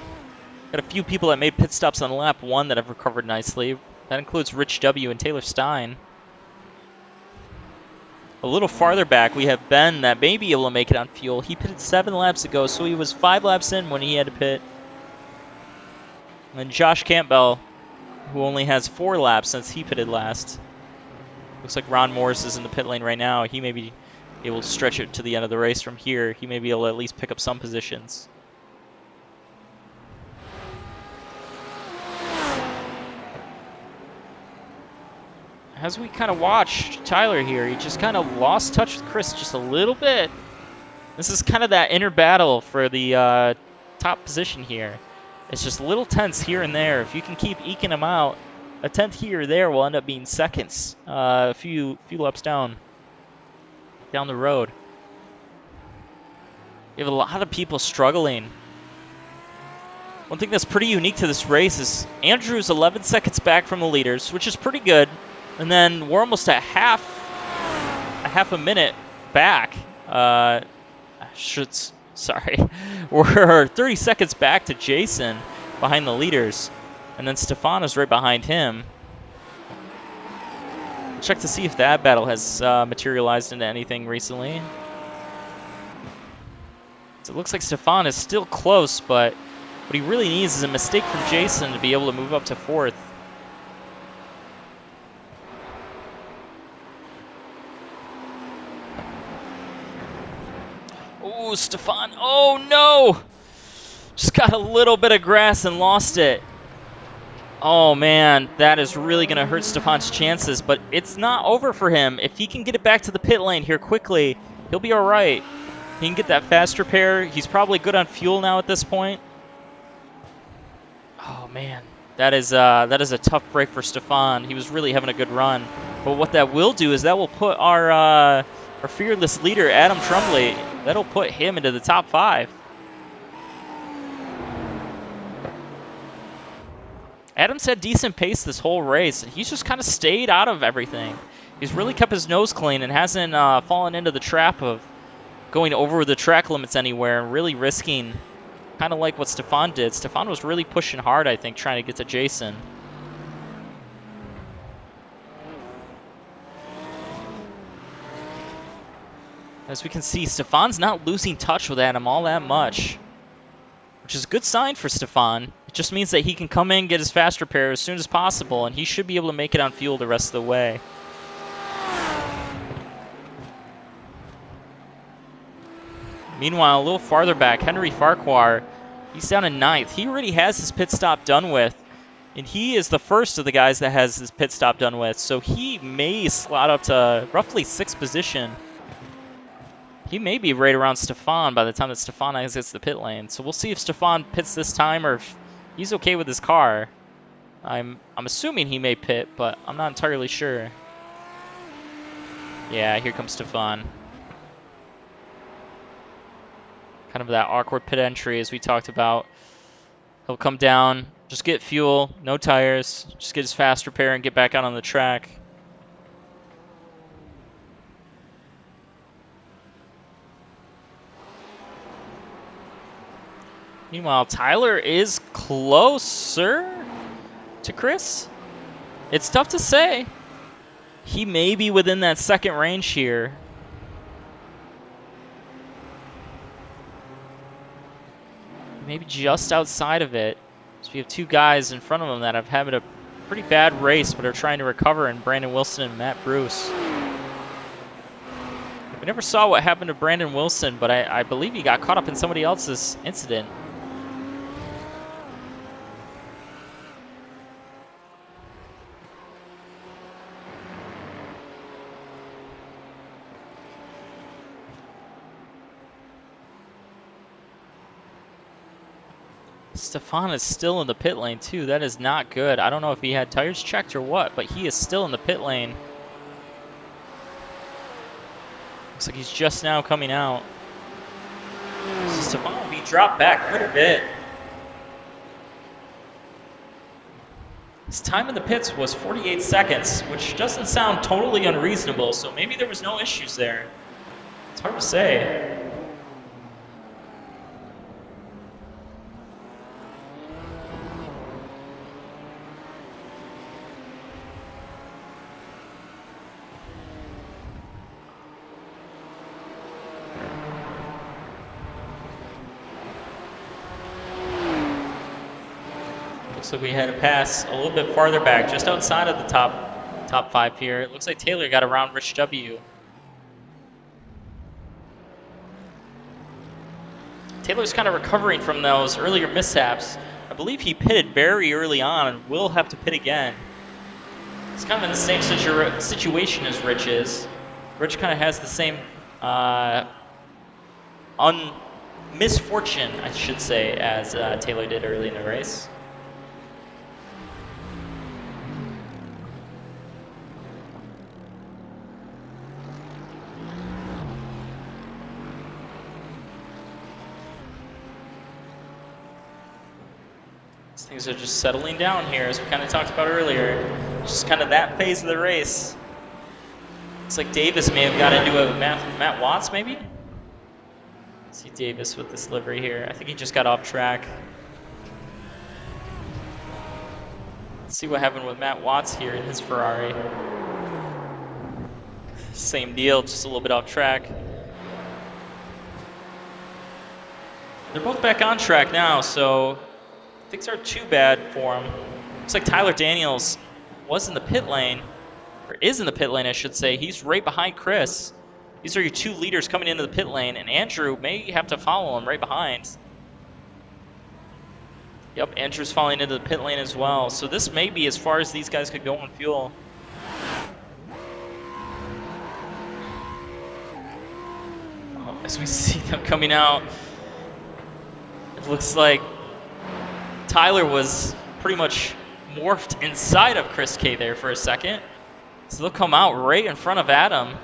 Got a few people that made pit stops on lap 1 that have recovered nicely. That includes Rich W. and Taylor Stein. A little farther back, we have Ben that may be able to make it on fuel. He pitted 7 laps ago, so he was 5 laps in when he had to pit. And Josh Campbell, who only has 4 laps since he pitted last. Looks like Ron Morris is in the pit lane right now. He may be able to stretch it to the end of the race from here. He may be able to at least pick up some positions. As we kind of watched Tyler here, he just kind of lost touch with Chris just a little bit. This is kind of that inner battle for the top position here. It's just a little tense here and there. If you can keep eking them out, a tenth here or there will end up being seconds, a few laps down the road. You have a lot of people struggling. One thing that's pretty unique to this race is Andrew's 11 seconds back from the leaders, which is pretty good. And then we're almost at half a minute back. We're 30 seconds back to Jason behind the leaders. And then Stefan is right behind him. Check to see if that battle has materialized into anything recently. So it looks like Stefan is still close, but what he really needs is a mistake from Jason to be able to move up to 4th. Oh, Stefan. Oh, no! Just got a little bit of grass and lost it. Oh, man. That is really going to hurt Stefan's chances, but it's not over for him. If he can get it back to the pit lane here quickly, he'll be all right. He can get that fast repair. He's probably good on fuel now at this point. Oh, man. That is a tough break for Stefan. He was really having a good run. But what that will do is that will put our fearless leader, Adam Trumley, that'll put him into the top 5. Adam's had decent pace this whole race, and he's just kind of stayed out of everything. He's really kept his nose clean and hasn't fallen into the trap of going over the track limits anywhere and really risking, kind of like what Stefan did. Stefan was really pushing hard, I think, trying to get to Jason. As we can see, Stefan's not losing touch with Adam all that much, which is a good sign for Stefan. It just means that he can come in, get his fast repair as soon as possible, and he should be able to make it on fuel the rest of the way. Meanwhile, a little farther back, Henry Farquhar, he's down in 9th. He already has his pit stop done with. And he is the first of the guys that has his pit stop done with, so he may slot up to roughly 6th position. He may be right around Stefan by the time that Stefan exits the pit lane. So we'll see if Stefan pits this time or if he's okay with his car. I'm assuming he may pit, but I'm not entirely sure. Yeah, here comes Stefan. Kind of that awkward pit entry as we talked about. He'll come down, just get fuel, no tires, just get his fast repair and get back out on the track. Meanwhile, Tyler is closer to Chris. It's tough to say. He may be within that second range here. Maybe just outside of it. So we have two guys in front of him that have had a pretty bad race but are trying to recover, in Brandon Wilson and Matt Bruce. We never saw what happened to Brandon Wilson, but I believe he got caught up in somebody else's incident. Stefan is still in the pit lane too. That is not good. I don't know if he had tires checked or what, but he is still in the pit lane. Looks like he's just now coming out. So Stefan will be dropped back quite a bit. His time in the pits was 48 seconds, which doesn't sound totally unreasonable, so maybe there was no issues there. It's hard to say. Looks like we had a pass a little bit farther back, just outside of the top 5 here. It looks like Taylor got around Rich W. Taylor's kind of recovering from those earlier mishaps. I believe he pitted very early on and will have to pit again. It's kind of in the same situation as Rich is. Rich kind of has the same misfortune, I should say, as Taylor did early in the race. Things are just settling down here, as we kind of talked about earlier. Just kind of that phase of the race. Looks like Davis may have got into it with Matt Watts, maybe? See Davis with this livery here. I think he just got off track. Let's see what happened with Matt Watts here in his Ferrari. Same deal, just a little bit off track. They're both back on track now, so things aren't too bad for him. Looks like Tyler Daniels was in the pit lane, or is in the pit lane, I should say. He's right behind Chris. These are your two leaders coming into the pit lane, and Andrew may have to follow him right behind. Yep, Andrew's falling into the pit lane as well. So this may be as far as these guys could go on fuel. As we see them coming out, it looks like Tyler was pretty much morphed inside of Chris K there for a second. So they'll come out right in front of Adam.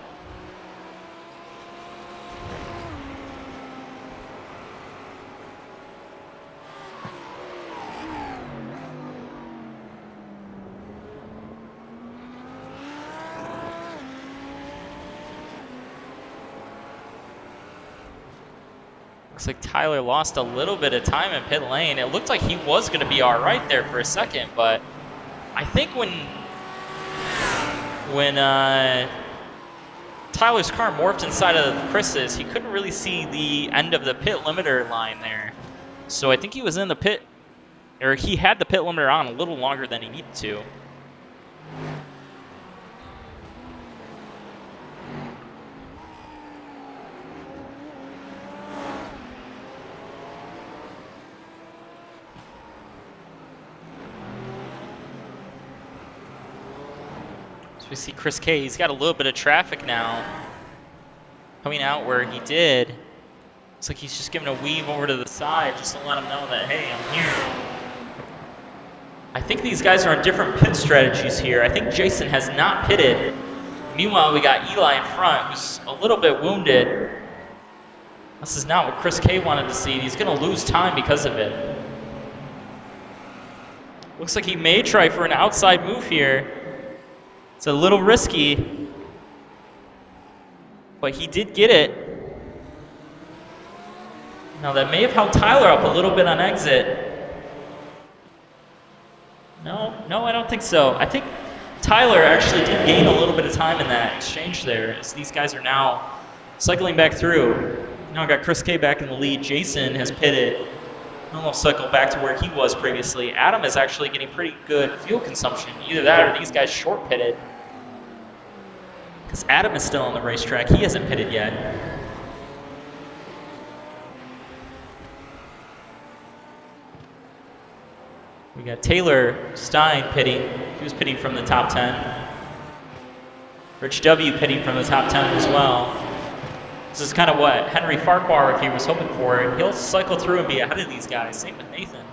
Looks like Tyler lost a little bit of time in pit lane. It looked like he was going to be all right there for a second, but I think when Tyler's car morphed inside of Chris's, he couldn't really see the end of the pit limiter line there. So I think he was in the pit, or he had the pit limiter on a little longer than he needed to. So we see Chris K, he's got a little bit of traffic now. Coming out where he did. Looks like he's just giving a weave over to the side just to let him know that, hey, I'm here. I think these guys are on different pit strategies here. I think Jason has not pitted. Meanwhile, we got Eli in front, who's a little bit wounded. This is not what Chris K wanted to see. He's going to lose time because of it. Looks like he may try for an outside move here. It's a little risky, but he did get it. Now that may have held Tyler up a little bit on exit. No, I don't think so. I think Tyler actually did gain a little bit of time in that exchange there, as these guys are now cycling back through. Now I got Chris K back in the lead. Jason has pitted. Almost cycle back to where he was previously. Adam is actually getting pretty good fuel consumption. Either that or these guys short pitted. Because Adam is still on the racetrack. He hasn't pitted yet. We got Taylor Stein pitting. He was pitting from the top 10. Rich W pitting from the top 10 as well. This is kind of what Henry Farquhar here was hoping for. He'll cycle through and be ahead of these guys. Same with Nathan.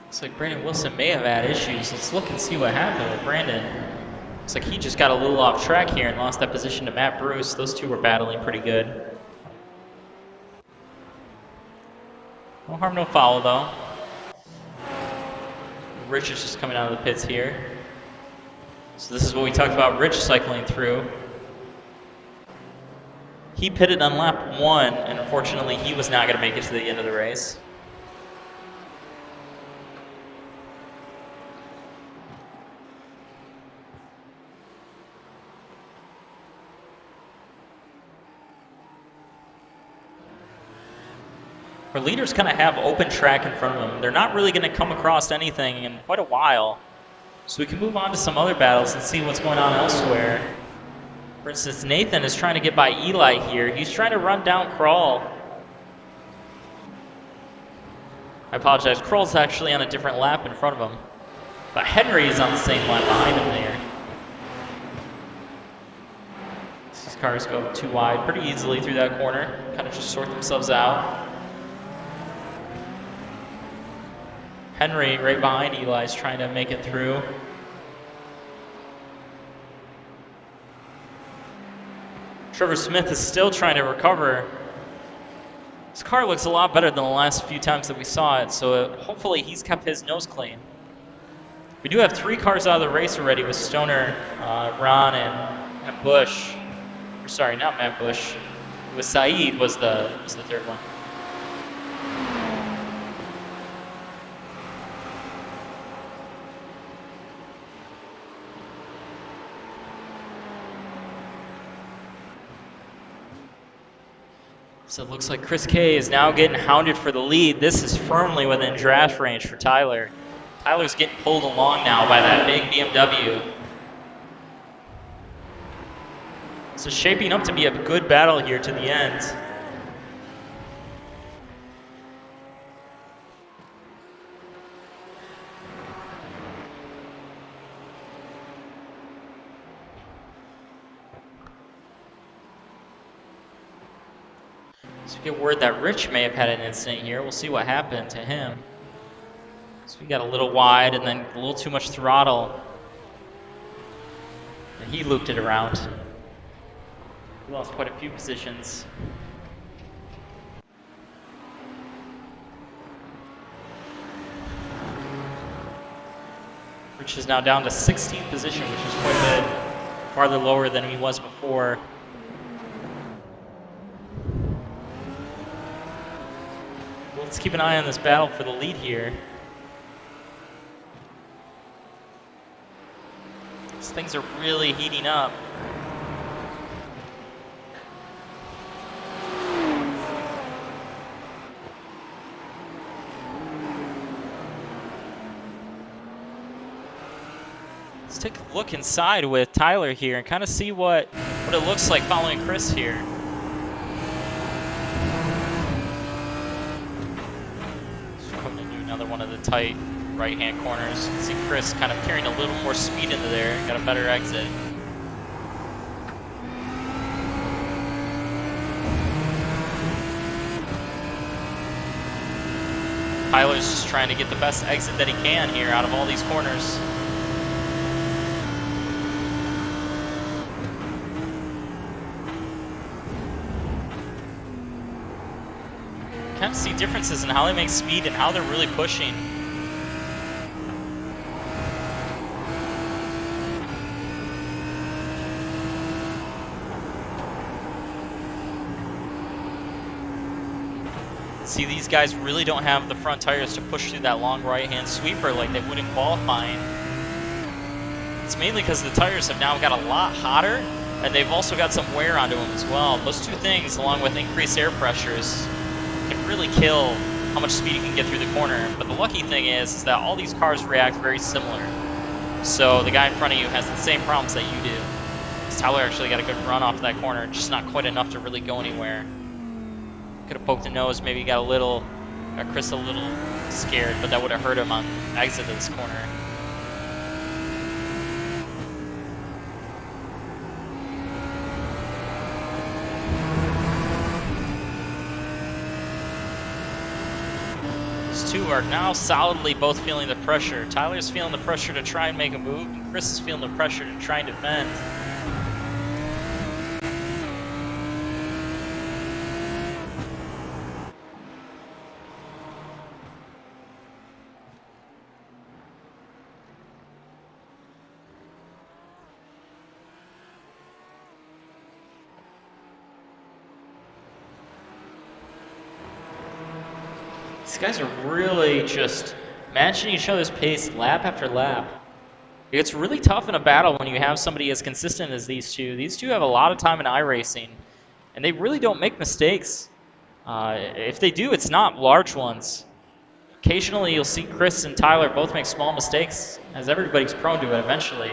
Looks like Brandon Wilson may have had issues. Let's look and see what happened with Brandon. Looks like he just got a little off track here and lost that position to Matt Bruce. Those two were battling pretty good. No harm, no foul, though. Rich is just coming out of the pits here. So this is what we talked about Rich cycling through. He pitted on lap 1, and unfortunately he was not going to make it to the end of the race. Our leaders kind of have open track in front of them. They're not really going to come across anything in quite a while. So we can move on to some other battles and see what's going on elsewhere. For instance, Nathan is trying to get by Eli here. He's trying to run down Kroll. I apologize. Kroll's actually on a different lap in front of him. But Henry is on the same lap behind him there. These cars go too wide pretty easily through that corner. Kind of just sort themselves out. Henry right behind Eli is trying to make it through. Trevor Smith is still trying to recover. This car looks a lot better than the last few times that we saw it, so hopefully he's kept his nose clean. We do have 3 cars out of the race already with Stoner, Ron, and Bush. Or sorry, not Matt Bush. It was Saeed was the third one. So it looks like Chris K is now getting hounded for the lead. This is firmly within draft range for Tyler. Tyler's getting pulled along now by that big BMW. So shaping up to be a good battle here to the end. So we get word that Rich may have had an incident here. We'll see what happened to him. So we got a little wide and then a little too much throttle. And he looped it around. We lost quite a few positions. Rich is now down to 16th position, which is quite a bit farther lower than he was before. Let's keep an eye on this battle for the lead here. These things are really heating up. Let's take a look inside with Tyler here and kind of see what it looks like following Chris here. So coming into another one of the tight right-hand corners. You can see Chris kind of carrying a little more speed into there. Got a better exit. Tyler's just trying to get the best exit that he can here out of all these corners. Kind of see differences in how they make speed and how they're really pushing. See, these guys really don't have the front tires to push through that long right-hand sweeper like they would in qualifying. It's mainly because the tires have now got a lot hotter, and they've also got some wear onto them as well. Those two things, along with increased air pressures, can really kill how much speed you can get through the corner. But the lucky thing is that all these cars react very similar. So the guy in front of you has the same problems that you do. Tyler actually got a good run off that corner, just not quite enough to really go anywhere. Could have poked the nose, maybe got Chris a little scared, but that would have hurt him on the exit of this corner. These two are now solidly both feeling the pressure. Tyler's feeling the pressure to try and make a move, and Chris is feeling the pressure to try and defend. These guys are really just matching each other's pace lap after lap. It's really tough in a battle when you have somebody as consistent as these two. These two have a lot of time in iRacing, and they really don't make mistakes. If they do, it's not large ones. Occasionally, you'll see Chris and Tyler both make small mistakes, as everybody's prone to it eventually.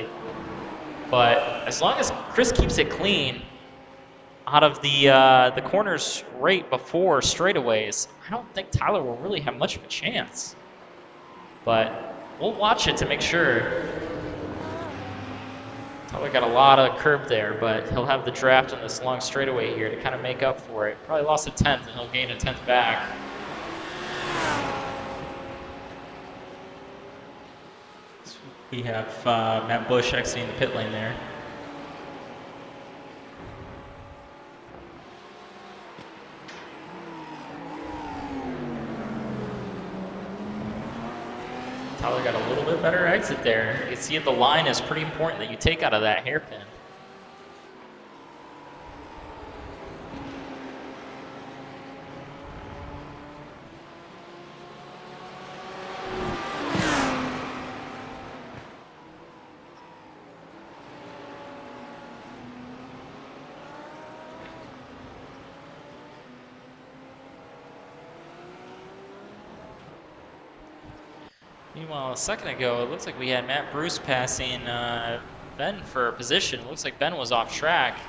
But as long as Chris keeps it clean out of the corners right before straightaways, I don't think Tyler will really have much of a chance. But we'll watch it to make sure. Tyler got a lot of curb there, but he'll have the draft on this long straightaway here to kind of make up for it. Probably lost a 10th, and he'll gain a 10th back. So we have Matt Bush exiting the pit lane there. Tyler got a little bit better exit there. You can see the line is pretty important that you take out of that hairpin. Meanwhile, a second ago, it looks like we had Matt Bruce passing Ben for a position. It looks like Ben was off track.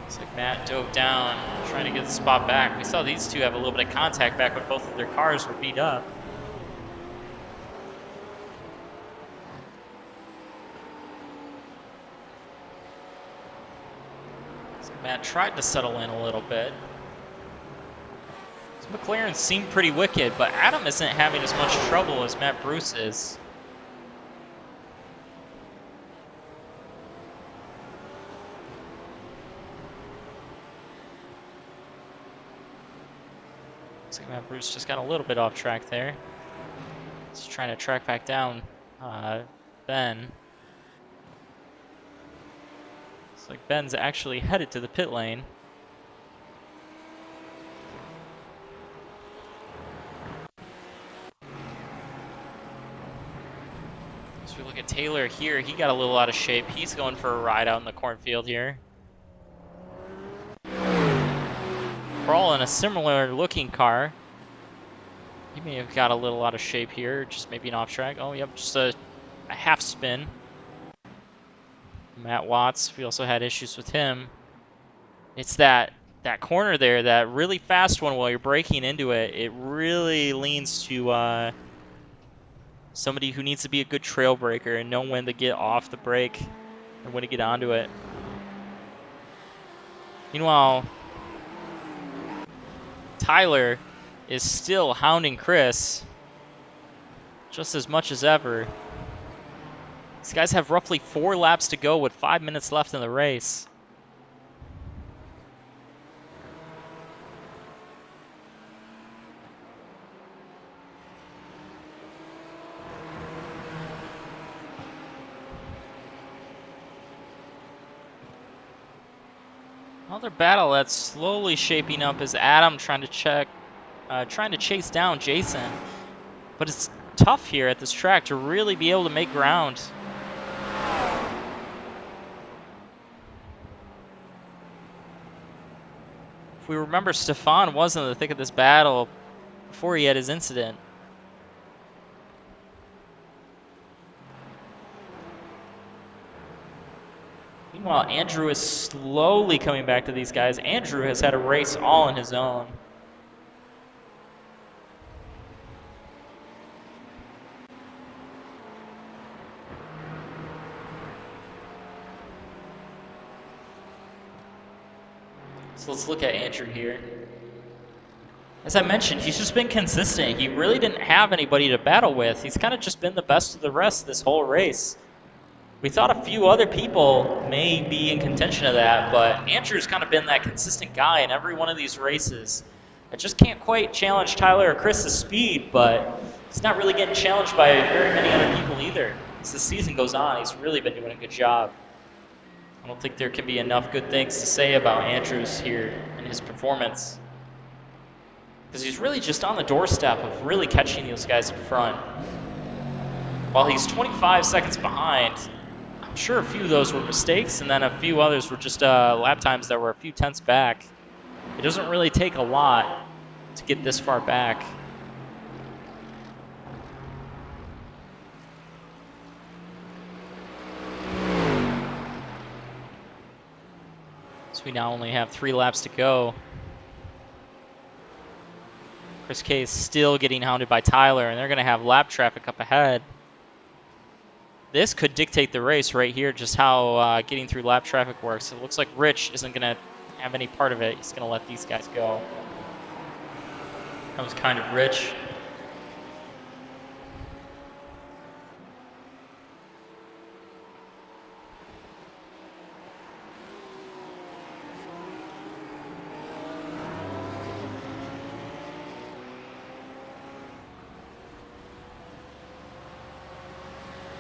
Looks like Matt dove down, trying to get the spot back. We saw these two have a little bit of contact back when both of their cars were beat up. So Matt tried to settle in a little bit. McLaren seemed pretty wicked, but Adam isn't having as much trouble as Matt Bruce is. Looks like Matt Bruce just got a little bit off track there. He's trying to track back down Ben. Looks like Ben's actually headed to the pit lane. As we look at Taylor here, he got a little out of shape. He's going for a ride out in the cornfield here. We're all in a similar looking car. He may have got a little out of shape here, just maybe an off track. Oh, yep, just a half spin. Matt Watts, we also had issues with him. It's that corner there, that really fast one while you're braking into it. It really leans to somebody who needs to be a good trail breaker and know when to get off the brake and when to get onto it. Meanwhile, Tyler is still hounding Chris just as much as ever. These guys have roughly 4 laps to go with 5 minutes left in the race. Another battle that's slowly shaping up is Adam trying to chase down Jason. But it's tough here at this track to really be able to make ground. If we remember, Stefan was in the thick of this battle before he had his incident. Meanwhile, Andrew is slowly coming back to these guys. Andrew has had a race all on his own. So let's look at Andrew here. As I mentioned, he's just been consistent. He really didn't have anybody to battle with. He's kind of just been the best of the rest this whole race. We thought a few other people may be in contention of that, but Andrew's kind of been that consistent guy in every one of these races. I just can't quite challenge Tyler or Chris's speed, but he's not really getting challenged by very many other people either. As the season goes on, he's really been doing a good job. I don't think there can be enough good things to say about Andrews here and his performance, because he's really just on the doorstep of really catching those guys in front. While he's 25 seconds behind, I'm sure a few of those were mistakes, and then a few others were just lap times that were a few tenths back. It doesn't really take a lot to get this far back. So we now only have 3 laps to go. Chris K is still getting hounded by Tyler, and they're going to have lap traffic up ahead. This could dictate the race right here, just how getting through lap traffic works. It looks like Rich isn't going to have any part of it. He's going to let these guys go. That was kind of Rich.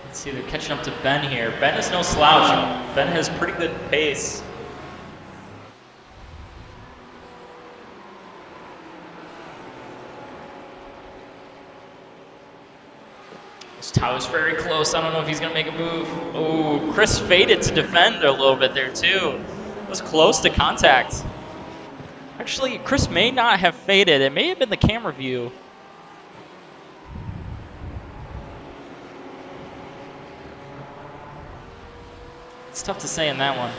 Let's see, they're catching up to Ben here. Ben is no slouch. Ben has pretty good pace. Tyler's very close. I don't know if he's going to make a move. Oh, Chris faded to defend a little bit there, too. It was close to contact. Actually, Chris may not have faded. It may have been the camera view. It's tough to say in that one.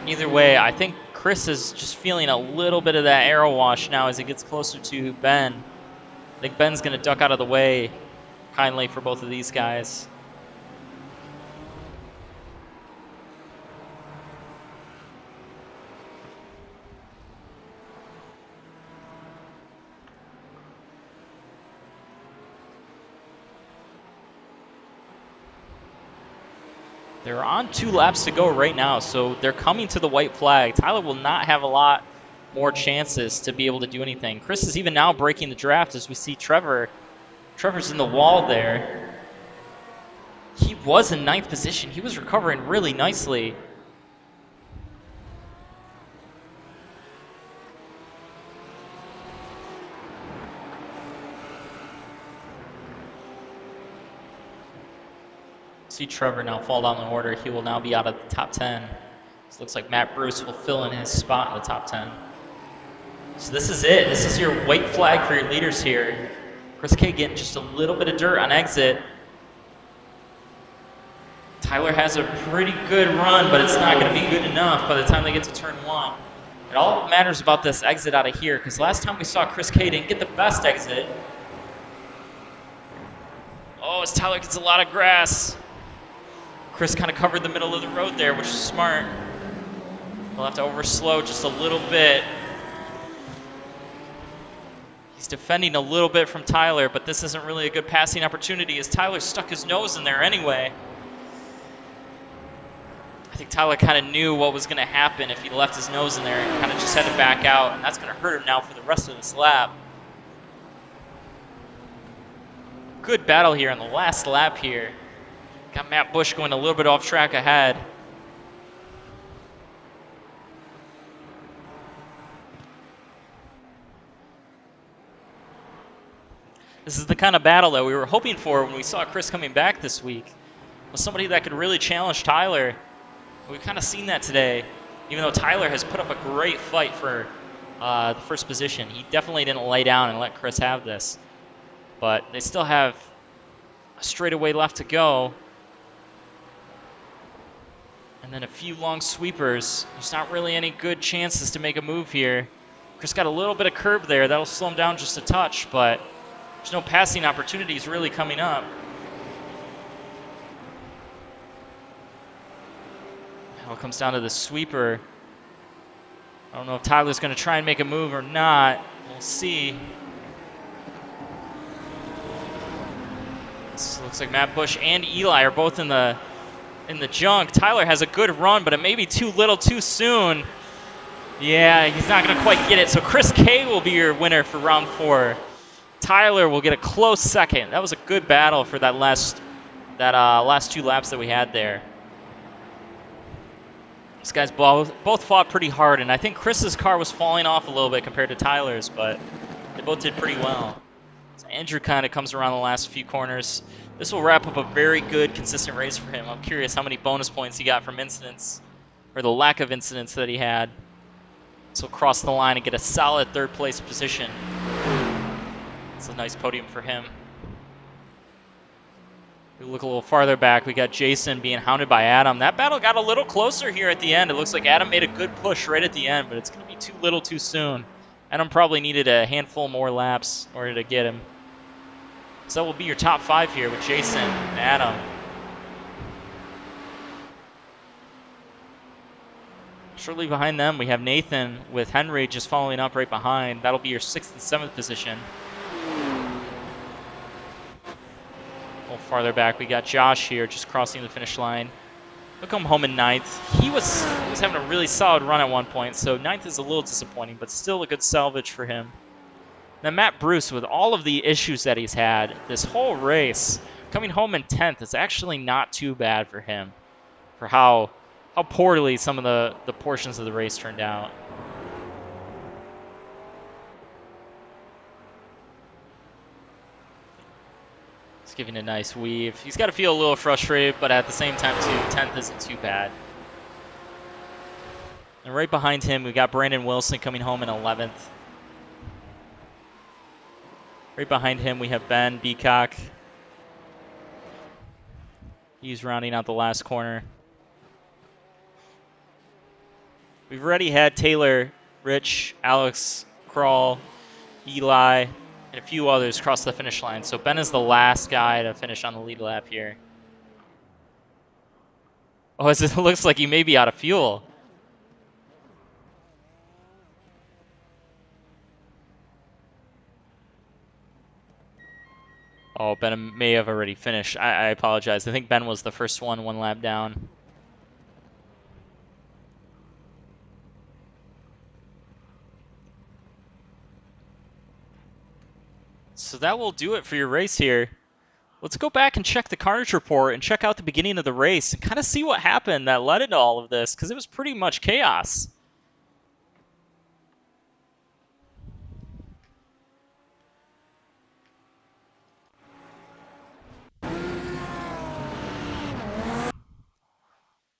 Either way, I think Chris is just feeling a little bit of that aero wash now as he gets closer to Ben. I think Ben's going to duck out of the way kindly for both of these guys. They're on 2 laps to go right now, so they're coming to the white flag. Tyler will not have a lot more chances to be able to do anything. Chris is even now breaking the draft as we see Trevor. Trevor's in the wall there. He was in 9th position. He was recovering really nicely. See Trevor now fall down the order. He will now be out of the top 10. So it looks like Matt Bruce will fill in his spot in the top 10. So this is it. This is your white flag for your leaders here. Chris K getting just a little bit of dirt on exit. Tyler has a pretty good run, but it's not going to be good enough by the time they get to turn 1. It all matters about this exit out of here, because last time we saw Chris K didn't get the best exit. Oh, as Tyler gets a lot of grass. Chris kind of covered the middle of the road there, which is smart. He'll have to overslow just a little bit. He's defending a little bit from Tyler, but this isn't really a good passing opportunity as Tyler stuck his nose in there anyway. I think Tyler kind of knew what was going to happen if he left his nose in there and kind of just had to back out, and that's going to hurt him now for the rest of this lap. Good battle here on the last lap here. Got Matt Bush going a little bit off track ahead. This is the kind of battle that we were hoping for when we saw Chris coming back this week. Was somebody that could really challenge Tyler. We've kind of seen that today. Even though Tyler has put up a great fight for the first position, he definitely didn't lay down and let Chris have this. But they still have a straightaway left to go. And then a few long sweepers. There's not really any good chances to make a move here. Chris got a little bit of curb there. That'll slow him down just a touch, but there's no passing opportunities really coming up. Now it comes down to the sweeper. I don't know if Tyler's going to try and make a move or not. We'll see. This looks like Matt Bush and Eli are both in the junk. Tyler has a good run, but it may be too little too soon. Yeah, he's not going to quite get it. So Chris K will be your winner for round 4. Tyler will get a close second. That was a good battle for that last 2 laps that we had there. These guys both fought pretty hard, and I think Chris's car was falling off a little bit compared to Tyler's, but they both did pretty well. So Andrew kind of comes around the last few corners. This will wrap up a very good, consistent race for him. I'm curious how many bonus points he got from incidents, or the lack of incidents that he had. So he'll cross the line and get a solid 3rd place position. It's a nice podium for him. We look a little farther back. We got Jason being hounded by Adam. That battle got a little closer here at the end. It looks like Adam made a good push right at the end, but it's going to be too little too soon. Adam probably needed a handful more laps in order to get him. So that will be your top 5 here with Jason and Adam. Shortly behind them, we have Nathan with Henry just following up right behind. That'll be your 6th and 7th position. A little farther back, we got Josh here just crossing the finish line. He'll come home in 9th. He was having a really solid run at one point, so 9th is a little disappointing, but still a good salvage for him. Now Matt Bruce, with all of the issues that he's had this whole race, coming home in 10th is actually not too bad for him, for how poorly some of the portions of the race turned out. He's giving a nice weave. He's got to feel a little frustrated, but at the same time, too, 10th isn't too bad. And right behind him, we got Brandon Wilson coming home in 11th. Right behind him, we have Ben Beacock. He's rounding out the last corner. We've already had Taylor, Rich, Alex, Crawl, Eli, and a few others cross the finish line. So Ben is the last guy to finish on the lead lap here. Oh, it looks like he may be out of fuel. Oh, Ben may have already finished. I apologize. I think Ben was the first one lap down. So that will do it for your race here. Let's go back and check the Carnage Report and check out the beginning of the race and kind of see what happened that led into all of this, because it was pretty much chaos.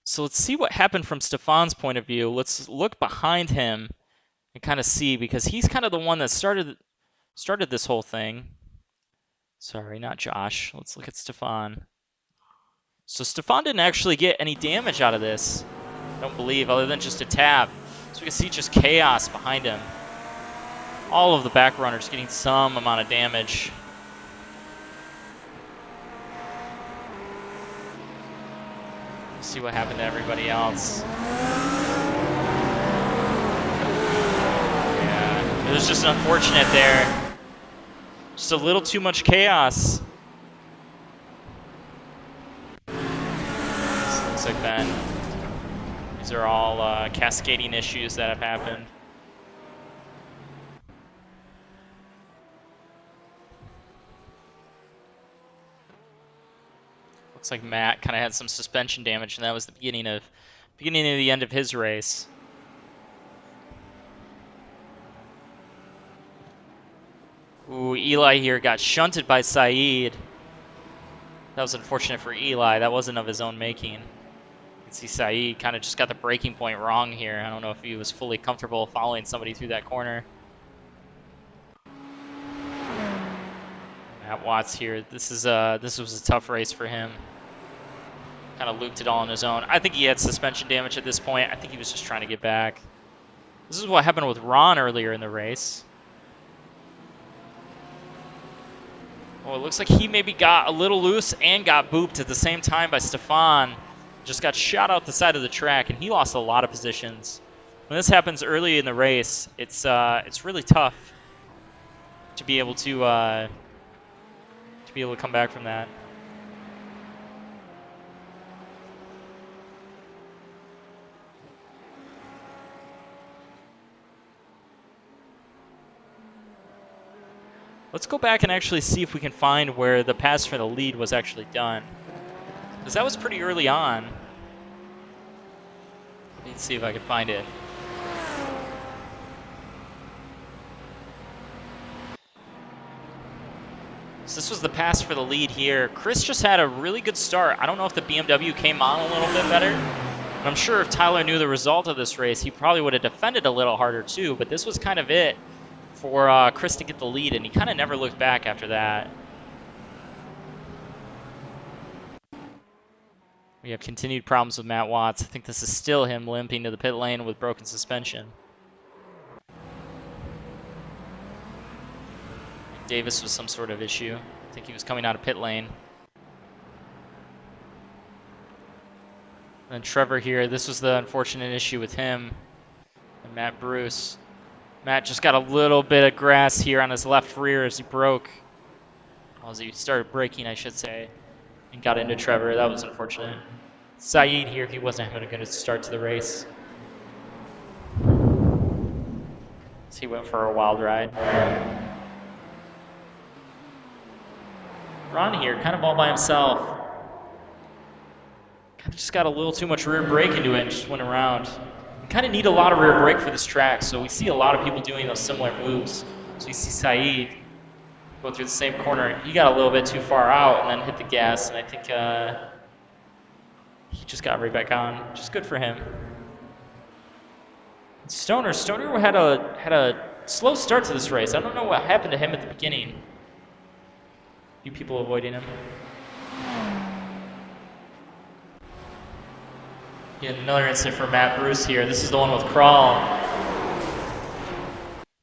So let's see what happened from Stefan's point of view. Let's look behind him and kind of see, because he's kind of the one that started this whole thing. Sorry, not Josh. Let's look at Stefan. So Stefan didn't actually get any damage out of this, I don't believe, other than just a tap. So we can see just chaos behind him. All of the back runners getting some amount of damage. Let's see what happened to everybody else. Yeah, it was just unfortunate there. Just a little too much chaos. This looks like Ben. These are all cascading issues that have happened. Looks like Matt kind of had some suspension damage, and that was the beginning of the end of his race. Ooh, Eli here got shunted by Saeed. That was unfortunate for Eli. That wasn't of his own making. You can see Saeed kind of just got the braking point wrong here. I don't know if he was fully comfortable following somebody through that corner. Matt Watts here. This was a tough race for him. Kind of looped it all on his own. I think he had suspension damage at this point. I think he was just trying to get back. This is what happened with Ron earlier in the race. Well, it looks like he maybe got a little loose and got booped at the same time by Stefan. Just got shot out the side of the track, and he lost a lot of positions. When this happens early in the race, it's really tough to be able to come back from that. Let's go back and actually see if we can find where the pass for the lead was actually done. Because that was pretty early on. Let me see if I can find it. So this was the pass for the lead here. Chris just had a really good start. I don't know if the BMW came on a little bit better. But I'm sure if Tyler knew the result of this race, he probably would have defended a little harder too. But this was kind of it for Chris to get the lead, and he kind of never looked back after that. We have continued problems with Matt Watts. I think this is still him limping to the pit lane with broken suspension. Davis was some sort of issue. I think he was coming out of pit lane. And Trevor here, this was the unfortunate issue with him and Matt Bruce. Matt just got a little bit of grass here on his left rear as he broke. As he started braking, I should say, and got into Trevor. That was unfortunate. Saeed here, he wasn't having a good start to the race. So he went for a wild ride. Ron here, kind of all by himself. Kind of just got a little too much rear brake into it and just went around. Kind of need a lot of rear brake for this track, so we see a lot of people doing those similar moves. So you see Saeed go through the same corner. He got a little bit too far out and then hit the gas, and I think he just got right back on. Just good for him. Stoner had a slow start to this race. I don't know what happened to him at the beginning. A few people avoiding him. Yeah, another incident for Matt Bruce here. This is the one with Crawl.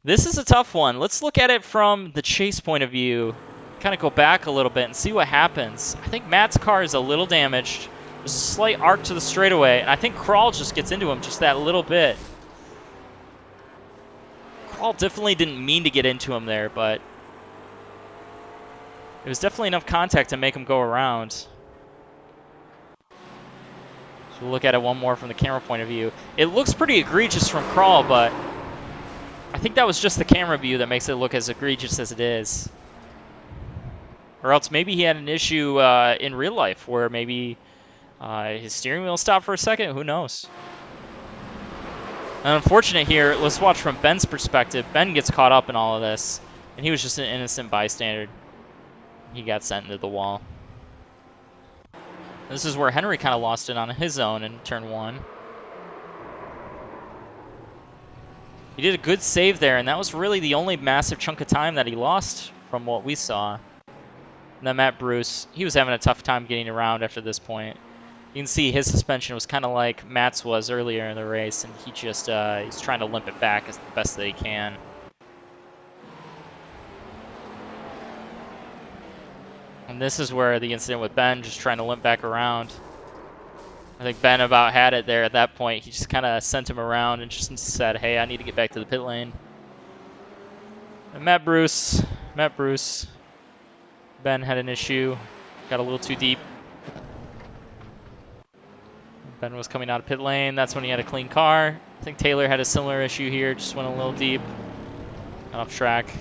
This is a tough one. Let's look at it from the chase point of view. Kind of go back a little bit and see what happens. I think Matt's car is a little damaged. There's a slight arc to the straightaway, and I think Crawl just gets into him just that little bit. Crawl definitely didn't mean to get into him there, but it was definitely enough contact to make him go around. So we'll look at it one more from the camera point of view. It looks pretty egregious from Crawl, but I think that was just the camera view that makes it look as egregious as it is. Or else maybe he had an issue in real life where maybe his steering wheel stopped for a second. Who knows? And unfortunate here, let's watch from Ben's perspective. Ben gets caught up in all of this, and he was just an innocent bystander. He got sent into the wall. This is where Henry kind of lost it on his own in turn one. He did a good save there, and that was really the only massive chunk of time that he lost from what we saw. And then Matt Bruce, he was having a tough time getting around after this point. You can see his suspension was kind of like Matt's was earlier in the race, and he just he's trying to limp it back as the best that he can. And this is where the incident with Ben just trying to limp back around. I think Ben about had it there at that point. He just kind of sent him around and just said, hey, I need to get back to the pit lane. And Matt Bruce, Ben had an issue, got a little too deep. Ben was coming out of pit lane. That's when he had a clean car. I think Taylor had a similar issue here, just went a little deep, got off track.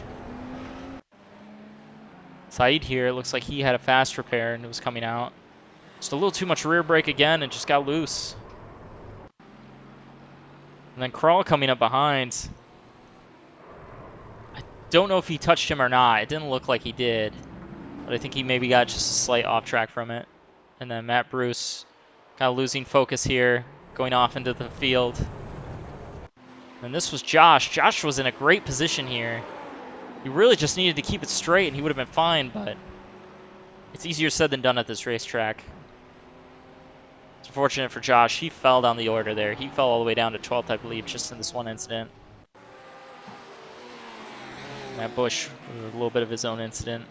Saeed here, it looks like he had a fast repair and it was coming out. Just a little too much rear brake again and just got loose. And then Crawl coming up behind. I don't know if he touched him or not. It didn't look like he did. But I think he maybe got just a slight off track from it. And then Matt Bruce kind of losing focus here, going off into the field. And this was Josh. Josh was in a great position here. He really just needed to keep it straight and he would have been fine, but it's easier said than done at this racetrack. It's unfortunate for Josh. He fell down the order there. He fell all the way down to 12th, I believe, just in this one incident. Matt Bush, a little bit of his own incident.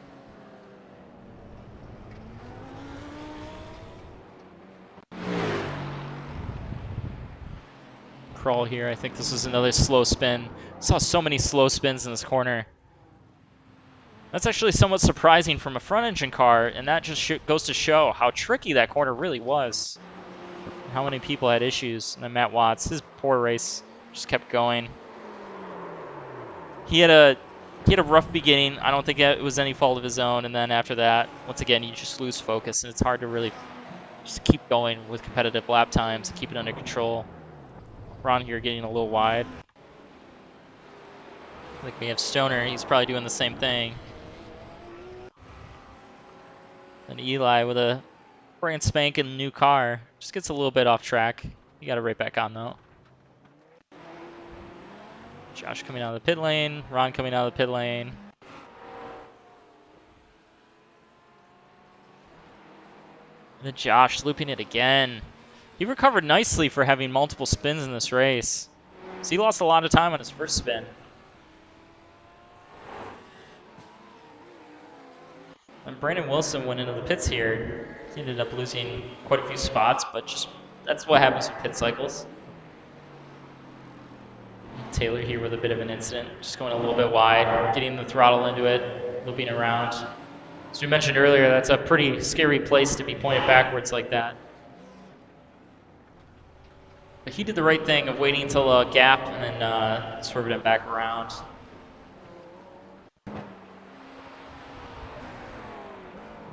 Crawl here. I think this is another slow spin. Saw so many slow spins in this corner. That's actually somewhat surprising from a front engine car, and that just goes to show how tricky that corner really was. How many people had issues. And then Matt Watts, his poor race just kept going. He had a rough beginning. I don't think it was any fault of his own, and then after that, once again, you just lose focus, and it's hard to really just keep going with competitive lap times and keep it under control. Ron here getting a little wide. I think we have Stoner. He's probably doing the same thing. And Eli with a brand spanking new car. Just gets a little bit off track. You got it right back on, though. Josh coming out of the pit lane. Ron coming out of the pit lane. And then Josh looping it again. He recovered nicely for having multiple spins in this race. So he lost a lot of time on his first spin. And Brandon Wilson went into the pits here. He ended up losing quite a few spots, but just that's what happens with pit cycles. Taylor here with a bit of an incident, just going a little bit wide, getting the throttle into it, looping around. As we mentioned earlier, that's a pretty scary place to be pointed backwards like that. But he did the right thing of waiting until a gap and then swerving it back around.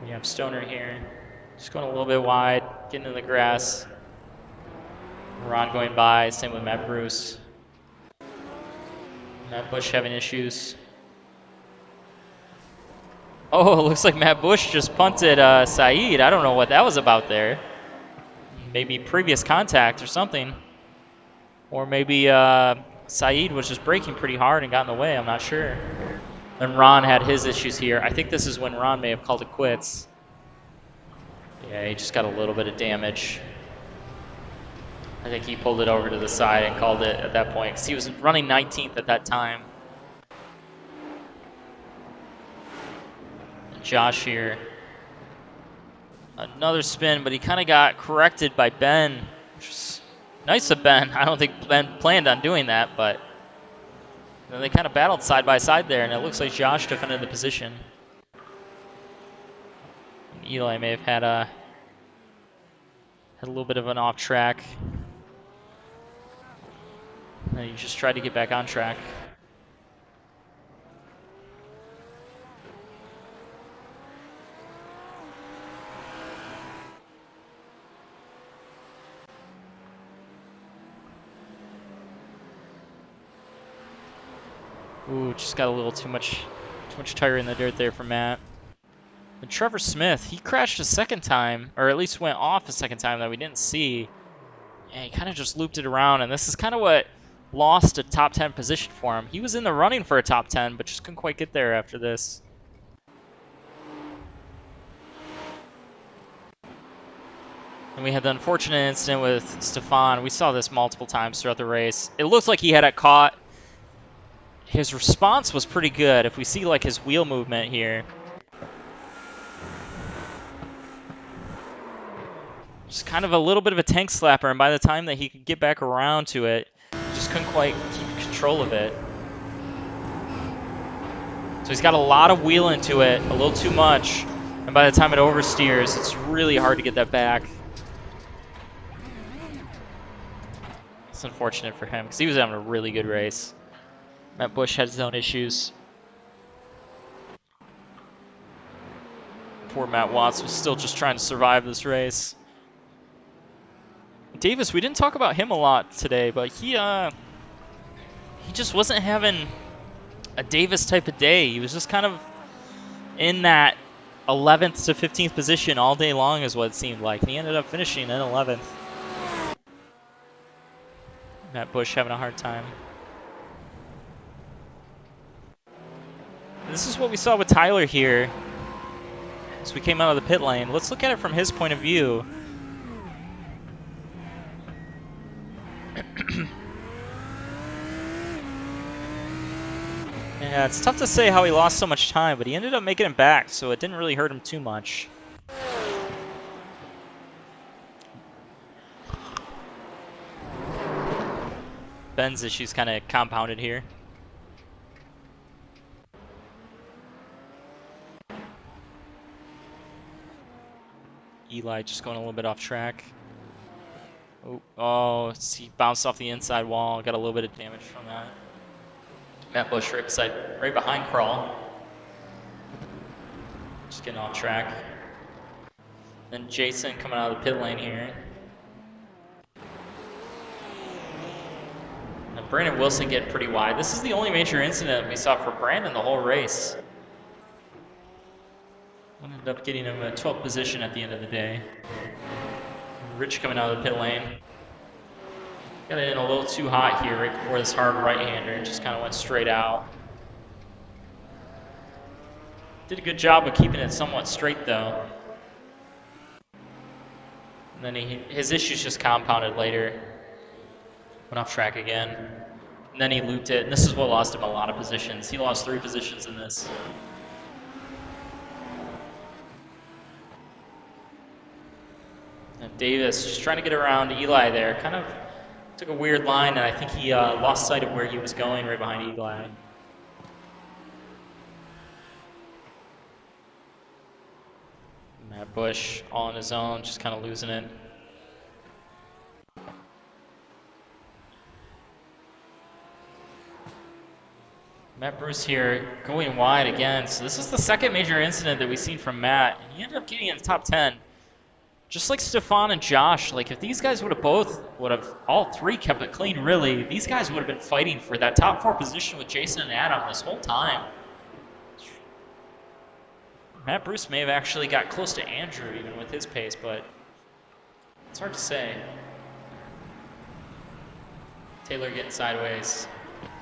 We have Stoner here, just going a little bit wide, getting in the grass. Ron going by, same with Matt Bruce. Matt Bush having issues. Oh, it looks like Matt Bush just punted Saeed. I don't know what that was about there. Maybe previous contact or something. Or maybe Saeed was just braking pretty hard and got in the way. I'm not sure. And Ron had his issues here. I think this is when Ron may have called it quits. Yeah, he just got a little bit of damage. I think he pulled it over to the side and called it at that point because he was running 19th at that time. And Josh here. Another spin, but he kind of got corrected by Ben, which was nice of Ben. I don't think Ben planned on doing that, but they kind of battled side by side there, and it looks like Josh defended the position. And Eli may have had a little bit of an off track. And he just tried to get back on track. Ooh, just got a little too much tire in the dirt there for Matt. And Trevor Smith, he crashed a second time, or at least went off a second time that we didn't see. And he kind of just looped it around, and this is kind of what lost a top 10 position for him. He was in the running for a top 10, but just couldn't quite get there after this. And we had the unfortunate incident with Stefan. We saw this multiple times throughout the race. It looked like he had it caught. His response was pretty good. If we see like his wheel movement here. Just kind of a little bit of a tank slapper, and by the time that he could get back around to it, he just couldn't quite keep control of it. So he's got a lot of wheel into it, a little too much, and by the time it oversteers, it's really hard to get that back. It's unfortunate for him, because he was having a really good race. Matt Bush had his own issues. Poor Matt Watts was still just trying to survive this race. Davis, we didn't talk about him a lot today, but he just wasn't having a Davis type of day. He was just kind of in that 11th to 15th position all day long is what it seemed like. And he ended up finishing in 11th. Matt Bush having a hard time. This is what we saw with Tyler here as we came out of the pit lane. Let's look at it from his point of view. Yeah, it's tough to say how he lost so much time, but he ended up making it back, so it didn't really hurt him too much. Ben's issues kind of compounded here. Eli just going a little bit off track. Oh, he bounced off the inside wall. Got a little bit of damage from that. Matt Bush right behind Crawl. Just getting off track. Then Jason coming out of the pit lane here. And Brandon Wilson getting pretty wide. This is the only major incident we saw for Brandon the whole race. Ended up getting him a 12th position at the end of the day. Rich coming out of the pit lane. Got it in a little too hot here right before this hard right-hander and just kind of went straight out. Did a good job of keeping it somewhat straight though. And then his issues just compounded later. Went off track again. And then he looped it, and this is what lost him a lot of positions. He lost 3 positions in this. And Davis just trying to get around Eli there. Kind of took a weird line, and I think he lost sight of where he was going right behind Eli. Matt Bush all on his own, just kind of losing it. Matt Bruce here going wide again. So this is the second major incident that we've seen from Matt. He ended up getting in the top 10. Just like Stefan and Josh, like if these guys would have all 3 kept it clean really, these guys would have been fighting for that top 4 position with Jason and Adam this whole time. Matt Bruce may have actually got close to Andrew even with his pace, but it's hard to say. Taylor getting sideways,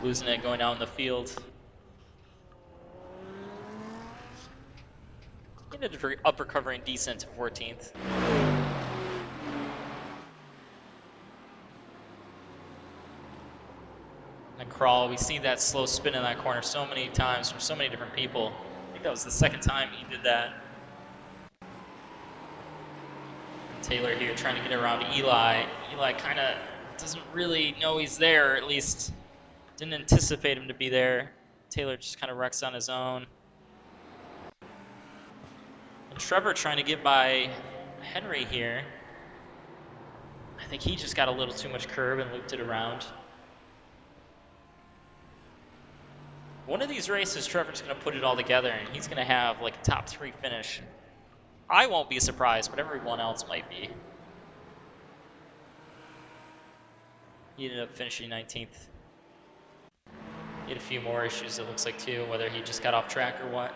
losing it going out in the field. He ended up recovering decent to 14th. And Crawl, we see that slow spin in that corner so many times from so many different people. I think that was the second time he did that. Taylor here trying to get around Eli. Eli kind of doesn't really know he's there, or at least didn't anticipate him to be there. Taylor just kind of wrecks on his own. And Trevor trying to get by Henry here. I think he just got a little too much curb and looped it around. One of these races, Trevor's going to put it all together, and he's going to have like a top 3 finish. I won't be surprised, but everyone else might be. He ended up finishing 19th. He had a few more issues, it looks like, too, whether he just got off track or what.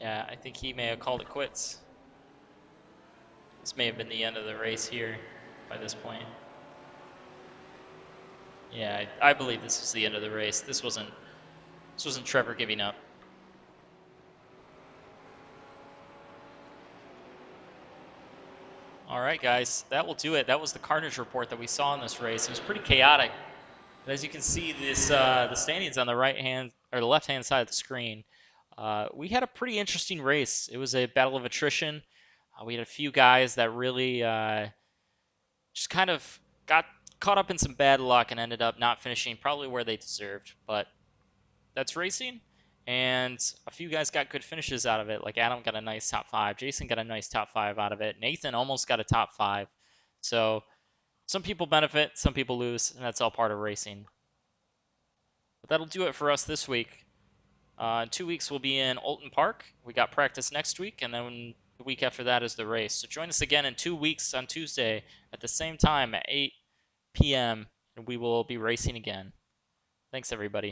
Yeah, I think he may have called it quits. This may have been the end of the race here by this point. Yeah, I believe this was the end of the race. This wasn't Trevor giving up. right, guys, that will do it. That was the Carnage Report that we saw in this race. It was pretty chaotic. But as you can see, this the standings on the right hand or the left hand side of the screen. We had a pretty interesting race. It was a battle of attrition. We had a few guys that really just kind of got caught up in some bad luck and ended up not finishing probably where they deserved. But that's racing, and a few guys got good finishes out of it. Like Adam got a nice top 5, Jason got a nice top 5 out of it, Nathan almost got a top 5. So some people benefit, some people lose, and that's all part of racing. But that'll do it for us this week. In 2 weeks, we'll be in Alton Park. We got practice next week, and then the week after that is the race. So join us again in 2 weeks on Tuesday at the same time at 8 p.m., and we will be racing again. Thanks, everybody.